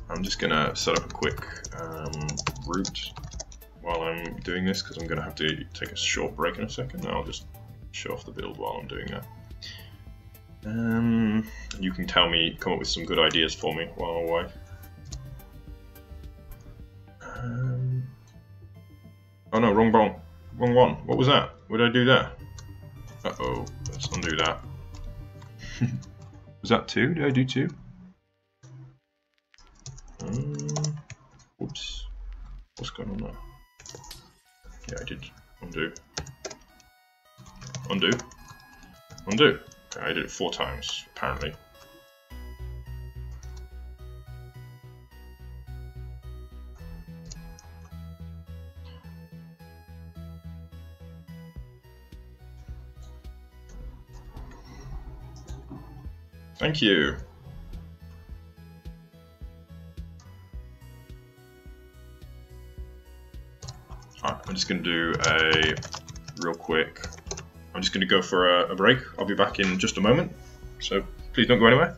I'm just going to set up a quick route while I'm doing this, because I'm going to have to take a short break in a second. I'll just show off the build while I'm doing that. You can come up with some good ideas for me while I'm away. Oh no, wrong one. What was that? What did I do there? Uh-oh, let's undo that. Was that 2? Did I do 2? Whoops. What's going on there? Yeah, I did undo. Undo. Undo. Okay, I did it 4 times, apparently. Thank you. Alright, I'm just going to do a real quick. I'm just going to go for a break. I'll be back in just a moment, so please don't go anywhere.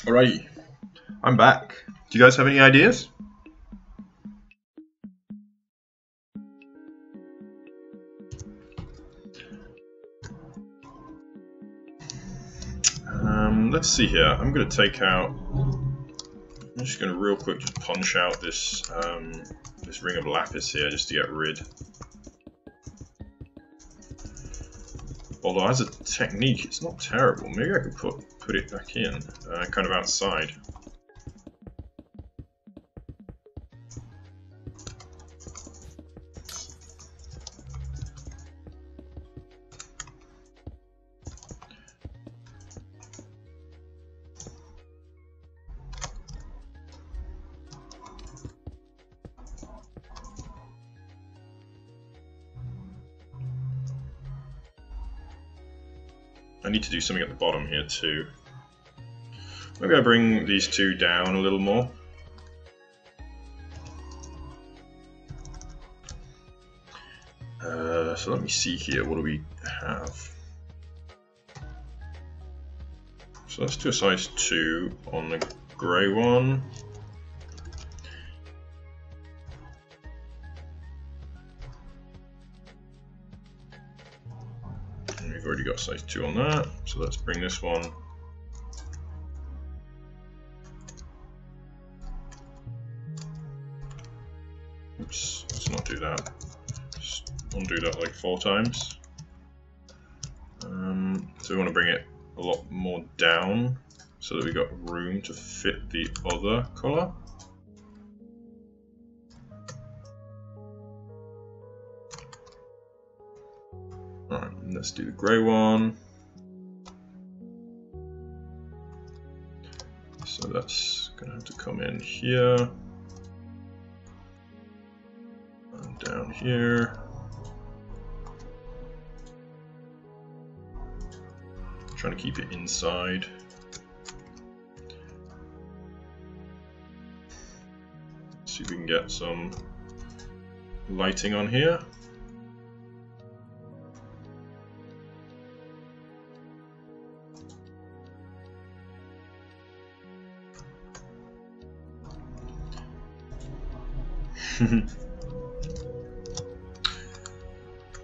Alright, I'm back. Do you guys have any ideas? Let's see here. I'm going to take out. I'm just going to real quick just punch out this this ring of lapis here just to get rid. Although as a technique, it's not terrible. Maybe I could put it back in, kind of outside. I need to do something at the bottom here too. Maybe I bring these two down a little more. So let me see here, what do we have? So let's do a size 2 on the grey one. We've already got size 2 on that, so let's bring this one. Oops, let's not do that. Just undo that like 4 times. So we want to bring it a lot more down so that we got room to fit the other colour. Alright, let's do the grey one. So that's going to have to come in here. And down here. Trying to keep it inside. See if we can get some lighting on here.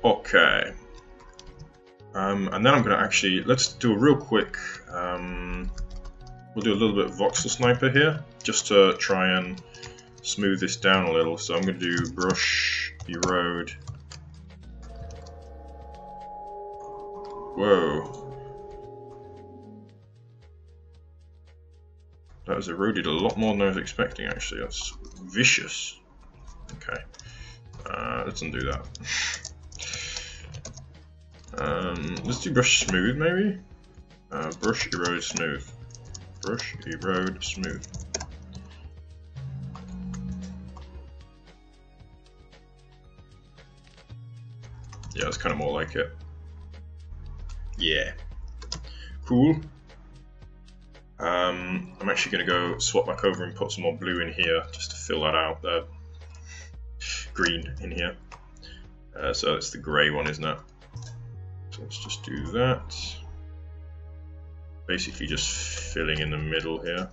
Okay. And then I'm going to actually, let's do a real quick, we'll do a little bit of voxel sniper here, just to try and smooth this down a little. So I'm going to do brush, erode. Whoa. That was eroded a lot more than I was expecting, actually. That's vicious. Okay. Let's undo that. Let's do brush smooth, maybe? Brush, erode, smooth. Brush, erode, smooth. Yeah, that's kind of more like it. Yeah. Cool. I'm actually going to go swap back over and put some more blue in here just to fill that out. Green in here. So it's the grey one, isn't it? So let's just do that. Basically just filling in the middle here.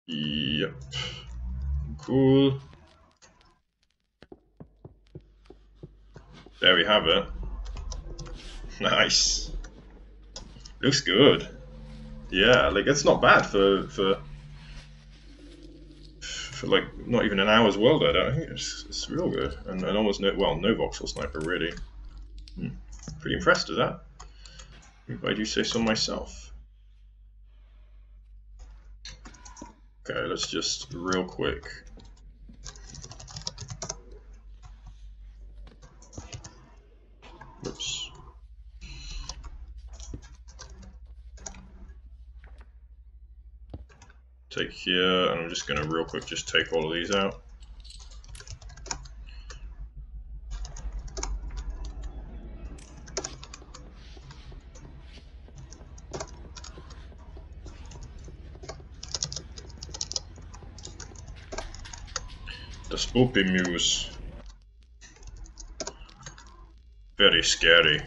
Yep. Cool. There we have it. Nice. Looks good. Yeah, like it's not bad for like not even an hour's world edit. I think it's real good, and almost no voxel sniper really. Pretty impressed with that, if I do say so myself. Okay, let's just real quick. Oops. Take here, and I'm just going to real quick just take all of these out. Das Puppy Muse. very scary.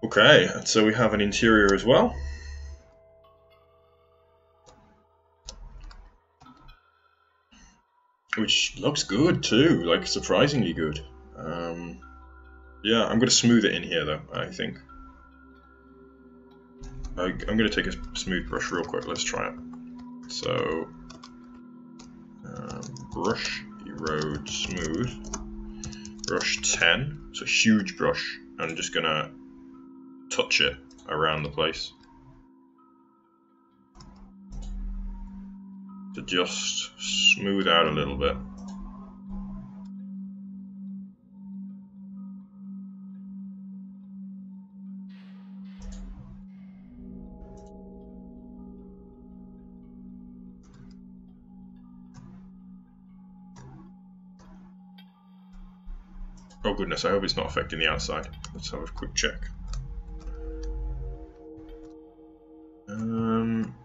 Okay, and so we have an interior as well. Which looks good too, like surprisingly good. Yeah, I'm going to smooth it in here though, I think. I'm going to take a smooth brush real quick, let's try it. So, brush, erode, smooth, brush 10, so huge brush. I'm just going to touch it around the place. To just smooth out a little bit. Oh goodness, I hope it's not affecting the outside. Let's have a quick check.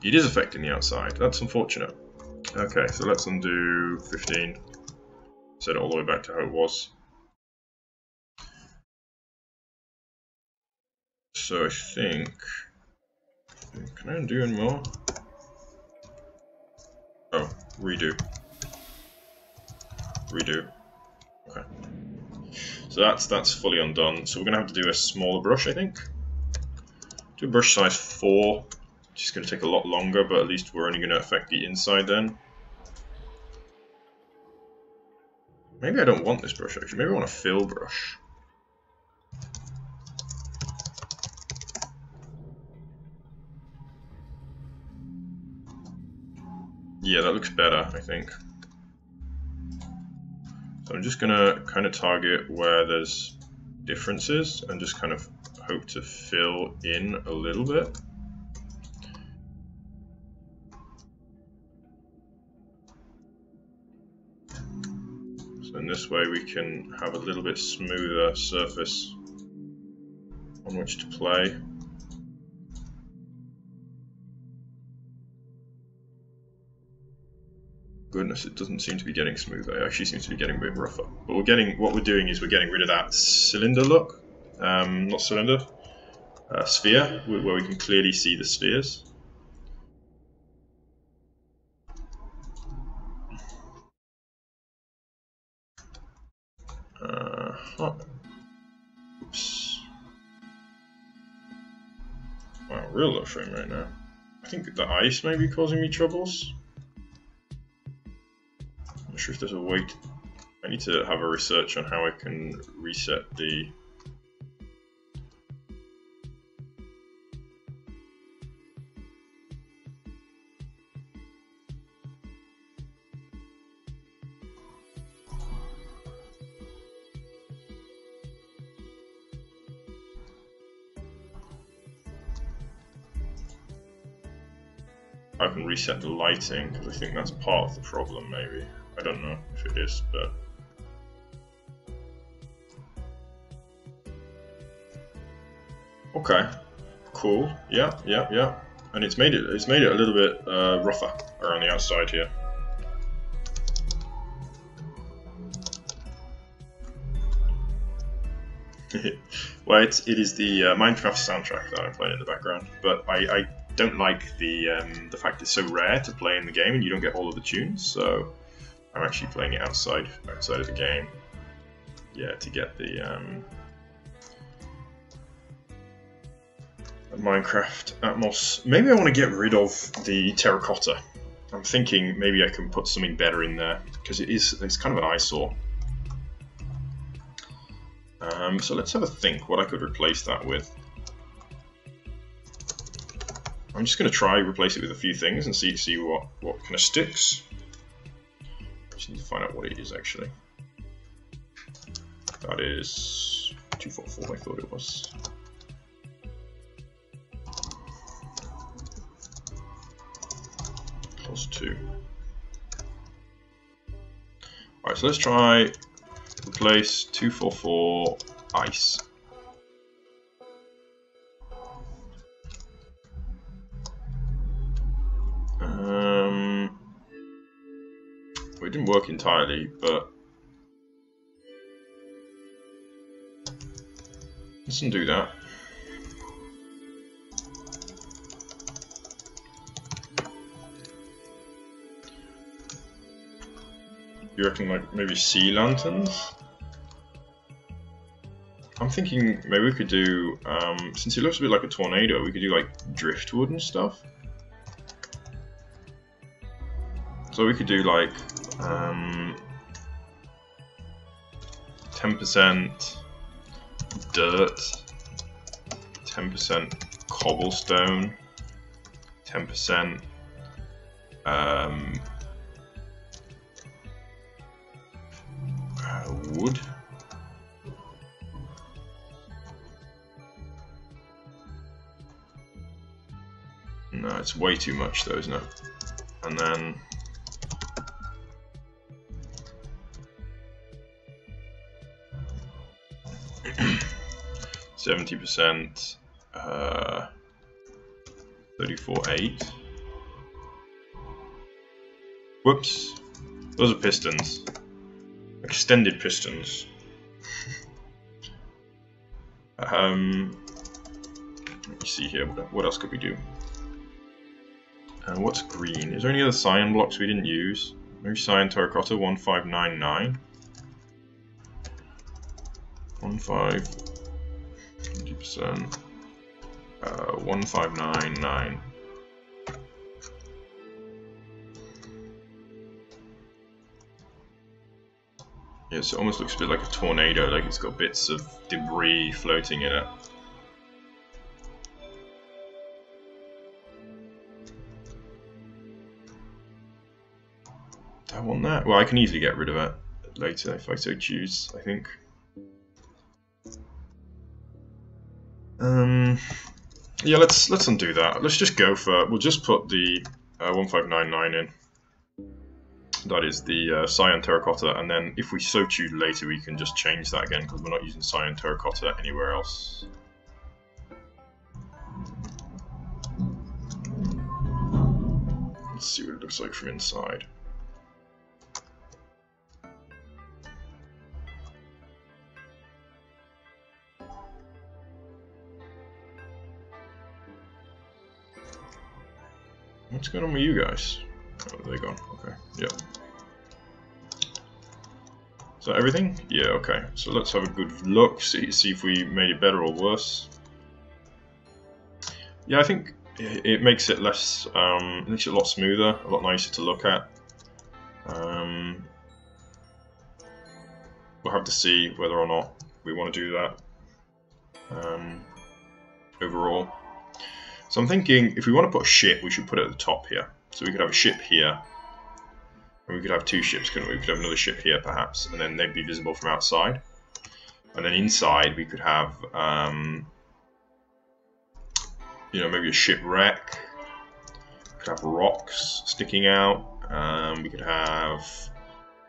It is affecting the outside. That's unfortunate. Okay, so let's undo 15. Set it all the way back to how it was. So I think... Can I undo any more? Oh, redo. Redo. Okay. So that's fully undone. So we're going to have to do a smaller brush, I think. Do brush size 4. Which is going to take a lot longer, but at least we're only going to affect the inside then. Maybe I don't want this brush actually. Maybe I want a fill brush. Yeah, that looks better, I think. So I'm just going to kind of target where there's differences and just kind of hope to fill in a little bit. So in this way we can have a little bit smoother surface on which to play. Goodness, it doesn't seem to be getting smoother. It actually seems to be getting a bit rougher. But what we're doing is we're getting rid of that cylinder look. Not cylinder, sphere, where we can clearly see the spheres. Oops. Wow, real low frame right now. I think the ice may be causing me troubles. I'm not sure if there's a way to... I need to have a research on how I can reset the... I can reset the lighting, because I think that's part of the problem, maybe. I don't know if it is, but... Okay, cool. Yeah. And it's made it a little bit rougher around the outside here. Well, it is the Minecraft soundtrack that I'm playing in the background, but I don't like the fact it's so rare to play in the game and you don't get all of the tunes, so I'm actually playing it outside of the game. Yeah, to get the Minecraft Atmos. Maybe I want to get rid of the terracotta. I'm thinking maybe I can put something better in there because it's kind of an eyesore. So let's have a think what I could replace that with. I'm just going to try replace it with a few things and see what kind of sticks. I just need to find out what it is actually. That is 244, I thought it was. Plus 2. Alright, so let's try replace 244 ice. Well, it didn't work entirely, but let's undo that. You reckon like maybe sea lanterns? I'm thinking maybe we could do, since it looks a bit like a tornado, we could do like driftwood and stuff. So we could do like 10% dirt, 10% cobblestone, 10% wood. No, it's way too much though, isn't it? And then 70%, 34.8. Whoops, those are pistons. Extended pistons. Let me see here, what else could we do? What's green? Is there any other cyan blocks we didn't use? Maybe cyan terracotta 1599. 20%. 1599. Yeah, so it almost looks a bit like a tornado, like it's got bits of debris floating in it. Do I want that? Well, I can easily get rid of it later if I so choose, I think. Yeah, let's undo that. Let's just go for, we'll just put the 1599 in. That is the cyan terracotta, and then if we so choose later we can just change that again because we're not using cyan terracotta anywhere else. Let's see what it looks like from inside. What's going on with you guys? Oh, they're gone. Okay. Yep. Is that everything? Yeah. Okay. So let's have a good look. See if we made it better or worse. Yeah, I think it makes it less. It makes it a lot smoother, a lot nicer to look at. We'll have to see whether or not we want to do that. Overall. So I'm thinking if we want to put a ship, we should put it at the top here. So we could have a ship here, and we could have two ships, couldn't we? We could have another ship here, perhaps, and then they'd be visible from outside. And then inside, we could have, you know, maybe a shipwreck. We could have rocks sticking out. We could have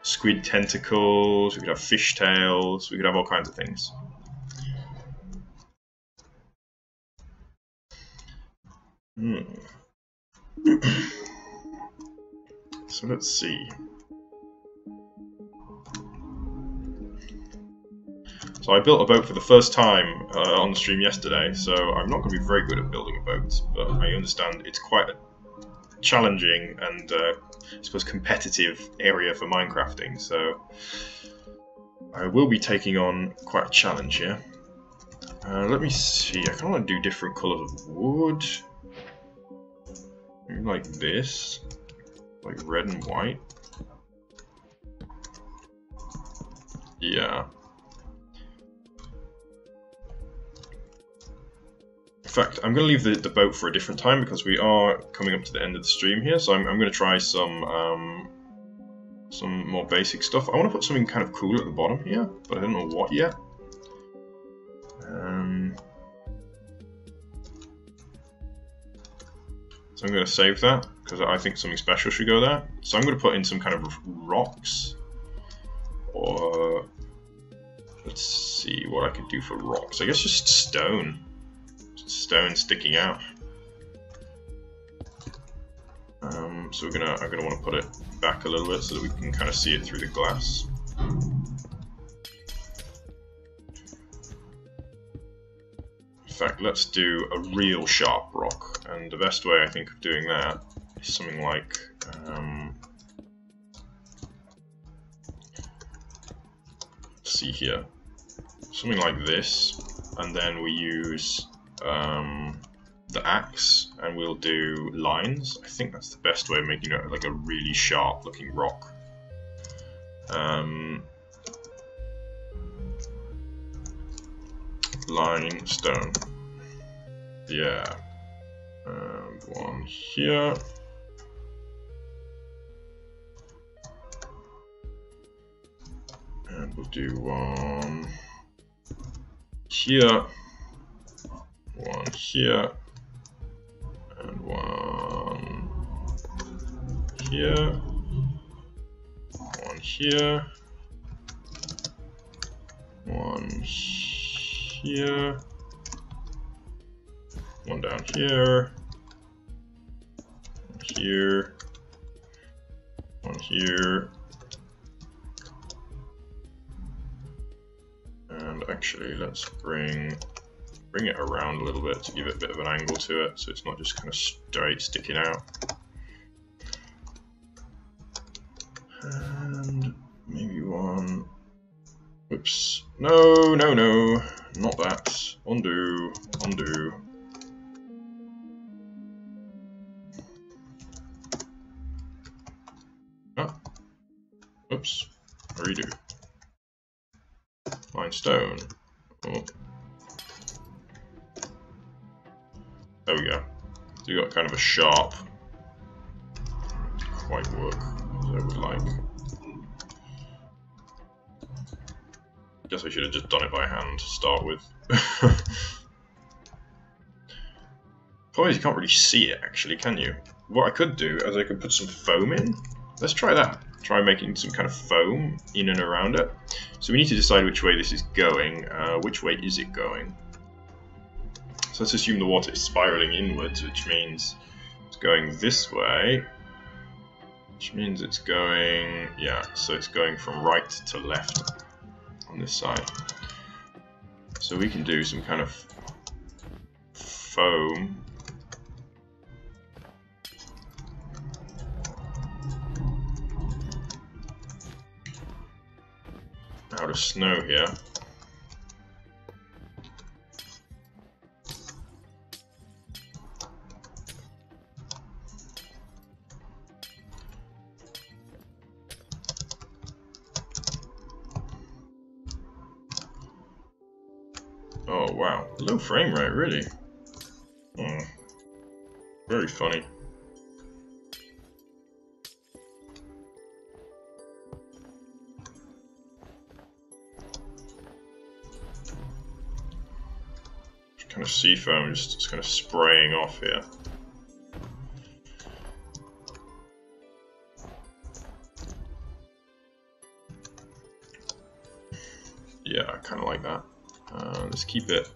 squid tentacles. We could have fish tails. We could have all kinds of things. So let's see. So I built a boat for the first time on the stream yesterday, so I'm not going to be very good at building a boat, but I understand it's quite a challenging and I suppose competitive area for Minecrafting, so I will be taking on quite a challenge here. Let me see, I kind of want to do different colours of wood. Maybe like this, like red and white. Yeah. In fact, I'm going to leave the boat for a different time because we are coming up to the end of the stream here. So I'm going to try some more basic stuff. I want to put something kind of cool at the bottom here, but I don't know what yet. So I'm going to save that. because I think something special should go there. So I'm going to put in some kind of rocks, or let's see what I could do for rocks. I guess just stone. Stone sticking out. So I'm gonna want to put it back a little bit so that we can kind of see it through the glass. In fact, let's do a real sharp rock, and the best way I think of doing that is something like let's see here, something like this, and then we use the axe, and we'll do lines. I think that's the best way of making it like a really sharp looking rock. Limestone. Yeah. And one here. And we'll do one here. One here. And one here, one here, one here, one down here, one here, one here, and actually let's bring it around a little bit to give it a bit of an angle to it, so it's not just kind of straight sticking out. And maybe one. Oops. No, no, no. Not that. Undo. Undo. Ah. Oops. Redo. Limestone. Oh. There we go. So you got kind of a sharp. Quite work as I would like. Guess I should have just done it by hand to start with. Problem is you can't really see it actually, can you? What I could do is I could put some foam in. Let's try that. Try making some kind of foam in and around it. So we need to decide which way this is going. Which way is it going? So let's assume the water is spiraling inwards, which means it's going this way. Which means it's going, yeah, so it's going from right to left on this side. So we can do some kind of foam. Out of snow here. Oh wow, low frame rate, really? Oh, very funny. Kind of sea foam just kind of spraying off here. Yeah, I kind of like that. Let's keep it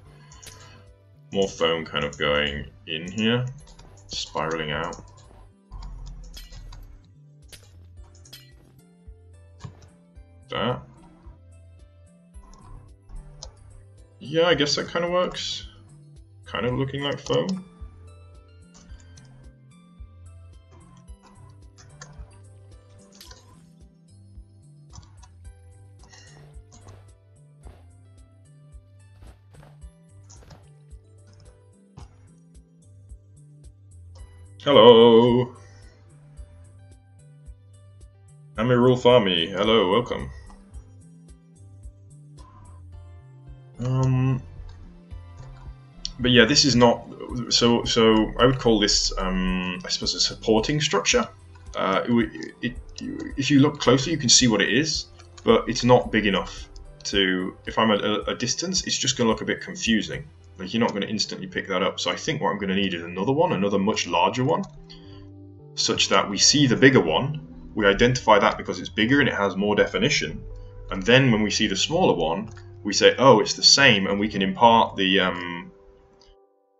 more foam kind of going in here, spiraling out. That. Yeah, I guess that kind of works. Kind of looking like foam. Hello! Amirul Farmi, hello, welcome. But yeah, this is not, so I would call this, I suppose, a supporting structure. If you look closely, you can see what it is, but it's not big enough to, if I'm at a distance, it's just going to look a bit confusing. Like, you're not going to instantly pick that up. So I think what I'm going to need is another one, another much larger one. such that we see the bigger one, we identify that because it's bigger and it has more definition, and then when we see the smaller one, we say, oh, it's the same, and we can impart the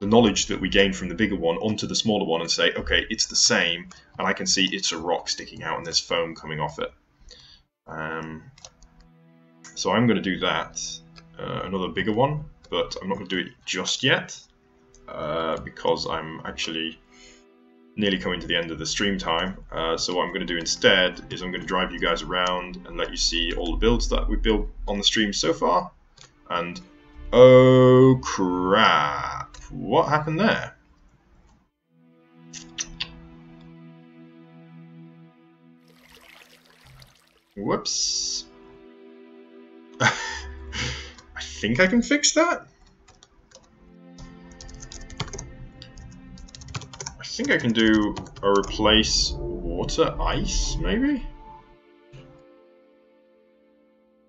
knowledge that we gain from the bigger one onto the smaller one and say, okay, it's the same, and I can see it's a rock sticking out and there's foam coming off it. So I'm going to do that, another bigger one, but I'm not going to do it just yet, because I'm actually nearly coming to the end of the stream time. So what I'm going to do instead is I'm going to drive you guys around and let you see all the builds that we've built on the stream so far. And oh crap, what happened there? Whoops. I think I can fix that. I think I can do a replace water ice, maybe?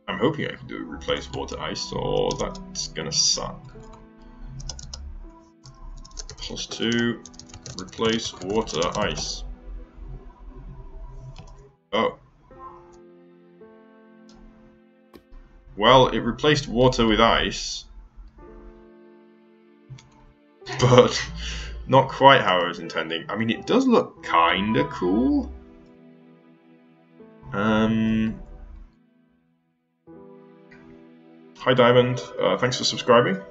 I'm hoping I can do a replace water ice, or that's gonna suck. +2, replace water ice. Oh. Well, it replaced water with ice, but not quite how I was intending. I mean, it does look kinda cool. Hi Diamond, thanks for subscribing.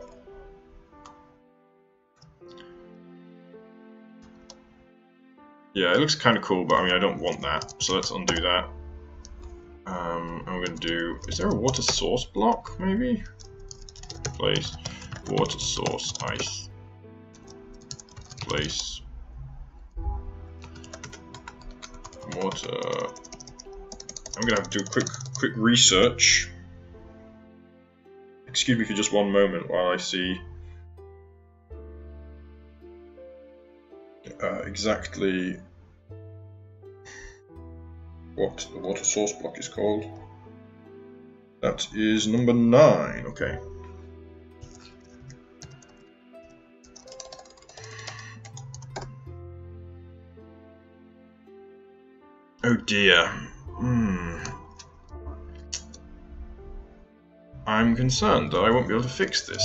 Yeah, it looks kinda cool, but I mean, I don't want that, so let's undo that. I'm going to do, is there a water source block, maybe? Place water source ice. Place water. I'm going to have to do a quick research. Excuse me for just one moment while I see exactly what the water source block is called. That is number 9, okay. Oh dear. I'm concerned that I won't be able to fix this.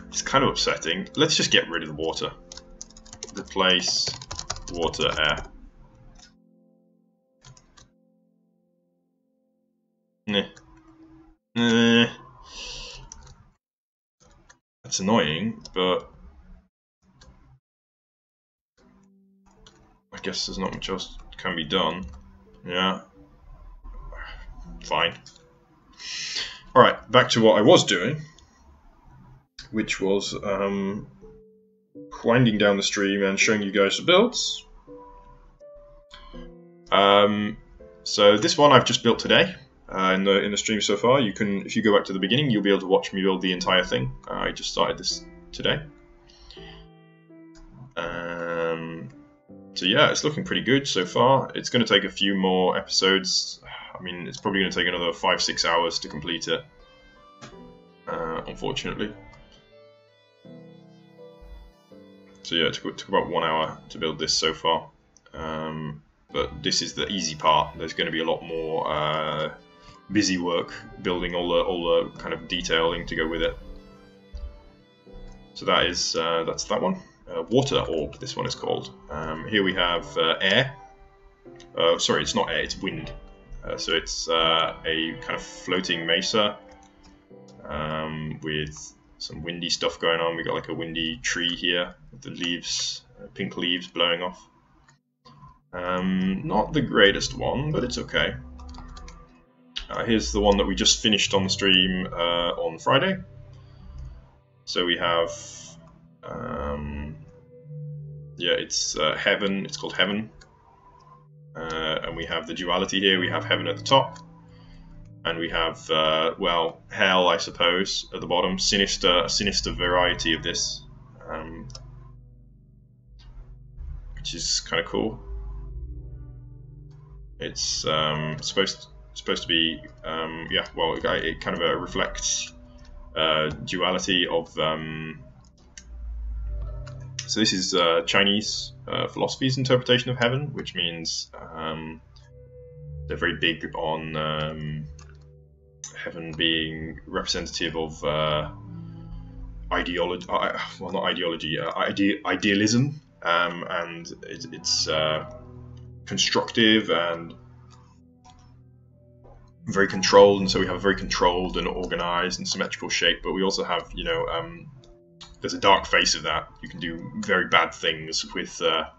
It's kind of upsetting. Let's just get rid of the water. Replace water air. That's annoying, but I guess there's not much else can be done. Yeah. Fine. Alright, back to what I was doing, which was winding down the stream and showing you guys the builds. So this one I've just built today in the stream so far. You can, if you go back to the beginning, you'll be able to watch me build the entire thing. I just started this today. So yeah, it's looking pretty good so far. It's going to take a few more episodes. I mean, it's probably going to take another 5-6 hours to complete it, unfortunately. So yeah, it took about 1 hour to build this so far. But this is the easy part. There's going to be a lot more busy work building all the kind of detailing to go with it. So that is that's that one. Water orb, this one is called. Here we have air. Sorry, it's not air, it's wind. So it's a kind of floating mesa with some windy stuff going on. We got like a windy tree here with the leaves, pink leaves blowing off. Not the greatest one, but it's okay. Here's the one that we just finished on the stream on Friday. So we have, yeah, it's heaven. It's called heaven, and we have the duality here. We have heaven at the top, and we have, well, hell, I suppose, at the bottom. A sinister variety of this, which is kind of cool. It's supposed to be, yeah, well, it kind of reflects duality of. So this is Chinese philosophy's interpretation of heaven, which means they're very big on heaven being representative of ideology. Well, not ideology, idealism, and it's constructive and very controlled, and so we have a very controlled and organized and symmetrical shape, but we also have, you know, there's a dark face of that. You can do very bad things with a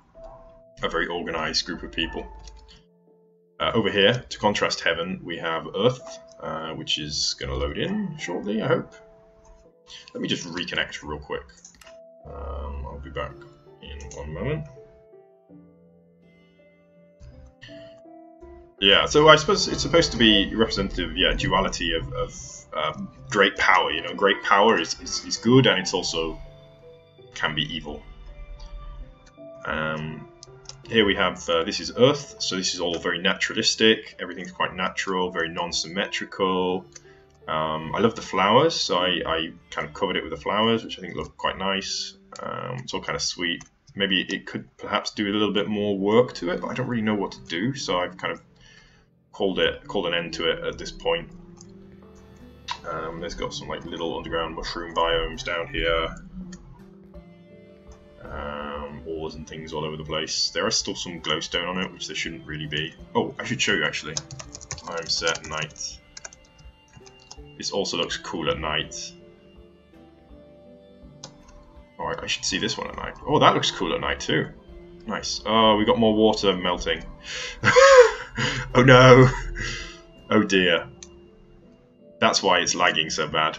very organized group of people. Over here, to contrast heaven, we have earth, which is going to load in shortly, I hope. Let me just reconnect real quick. I'll be back in one moment. Yeah, so I suppose it's supposed to be representative, yeah, duality of great power. You know, great power is good, and it's also can be evil. Here we have, this is Earth, so this is all very naturalistic. Everything's quite natural, very non-symmetrical. I love the flowers, so I kind of covered it with the flowers, which I think look quite nice. It's all kind of sweet. Maybe it could perhaps do a little bit more work to it, but I don't really know what to do, so I've kind of called an end to it at this point. There's got some like little underground mushroom biomes down here, ores and things all over the place. There is still some glowstone on it, which there shouldn't really be. Oh, I should show you actually. I'm set night. This also looks cool at night. Alright, I should see this one at night. Oh, that looks cool at night too. Nice. Oh, we got more water melting. Oh no! Oh dear. That's why it's lagging so bad.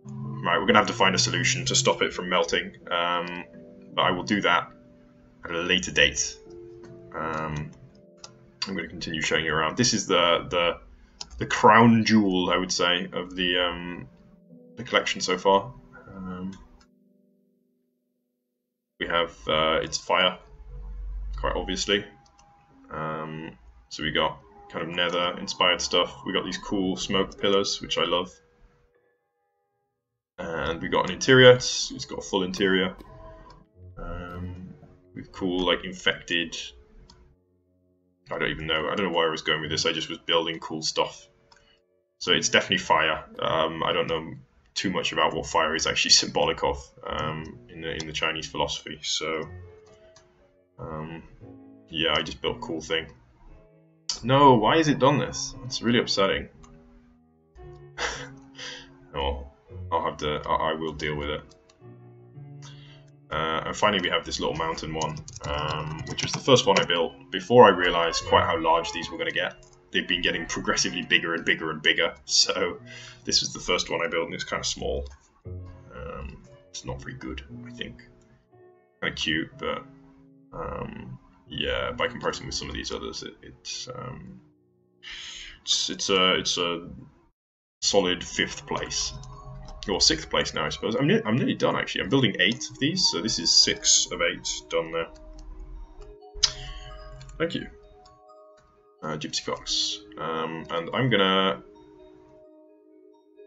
Right, we're going to have to find a solution to stop it from melting. But I will do that at a later date. I'm going to continue showing you around. This is the crown jewel, I would say, of the collection so far. We have it's fire, quite obviously. So we got kind of nether inspired stuff. We got these cool smoke pillars, which I love. And we got an interior. It's got a full interior. With cool like infected. I don't even know. I don't know where I was going with this. I just was building cool stuff. So it's definitely fire. I don't know too much about what fire is actually symbolic of in the Chinese philosophy. So yeah, I just built a cool thing. No, why has it done this? It's really upsetting. Oh, I will deal with it. And finally we have this little mountain one, which was the first one I built before I realised quite how large these were going to get. They've been getting progressively bigger and bigger and bigger, so this was the first one I built and it's kind of small. It's not very good, I think. Kind of cute, but yeah, by comparison with some of these others, it's a solid 5th place. Or 6th place now, I suppose. I'm nearly done, actually. I'm building 8 of these, so this is 6 of 8 done there. Thank you, Gypsy Fox. And I'm gonna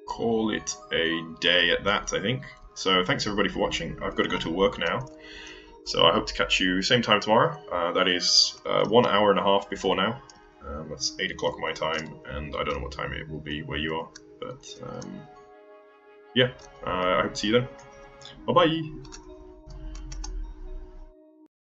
call it a day at that, I think. So thanks everybody for watching. I've got to go to work now. So I hope to catch you same time tomorrow. That is 1 hour and a half before now. That's 8 o'clock my time, and I don't know what time it will be where you are. But yeah, I hope to see you then. Bye bye.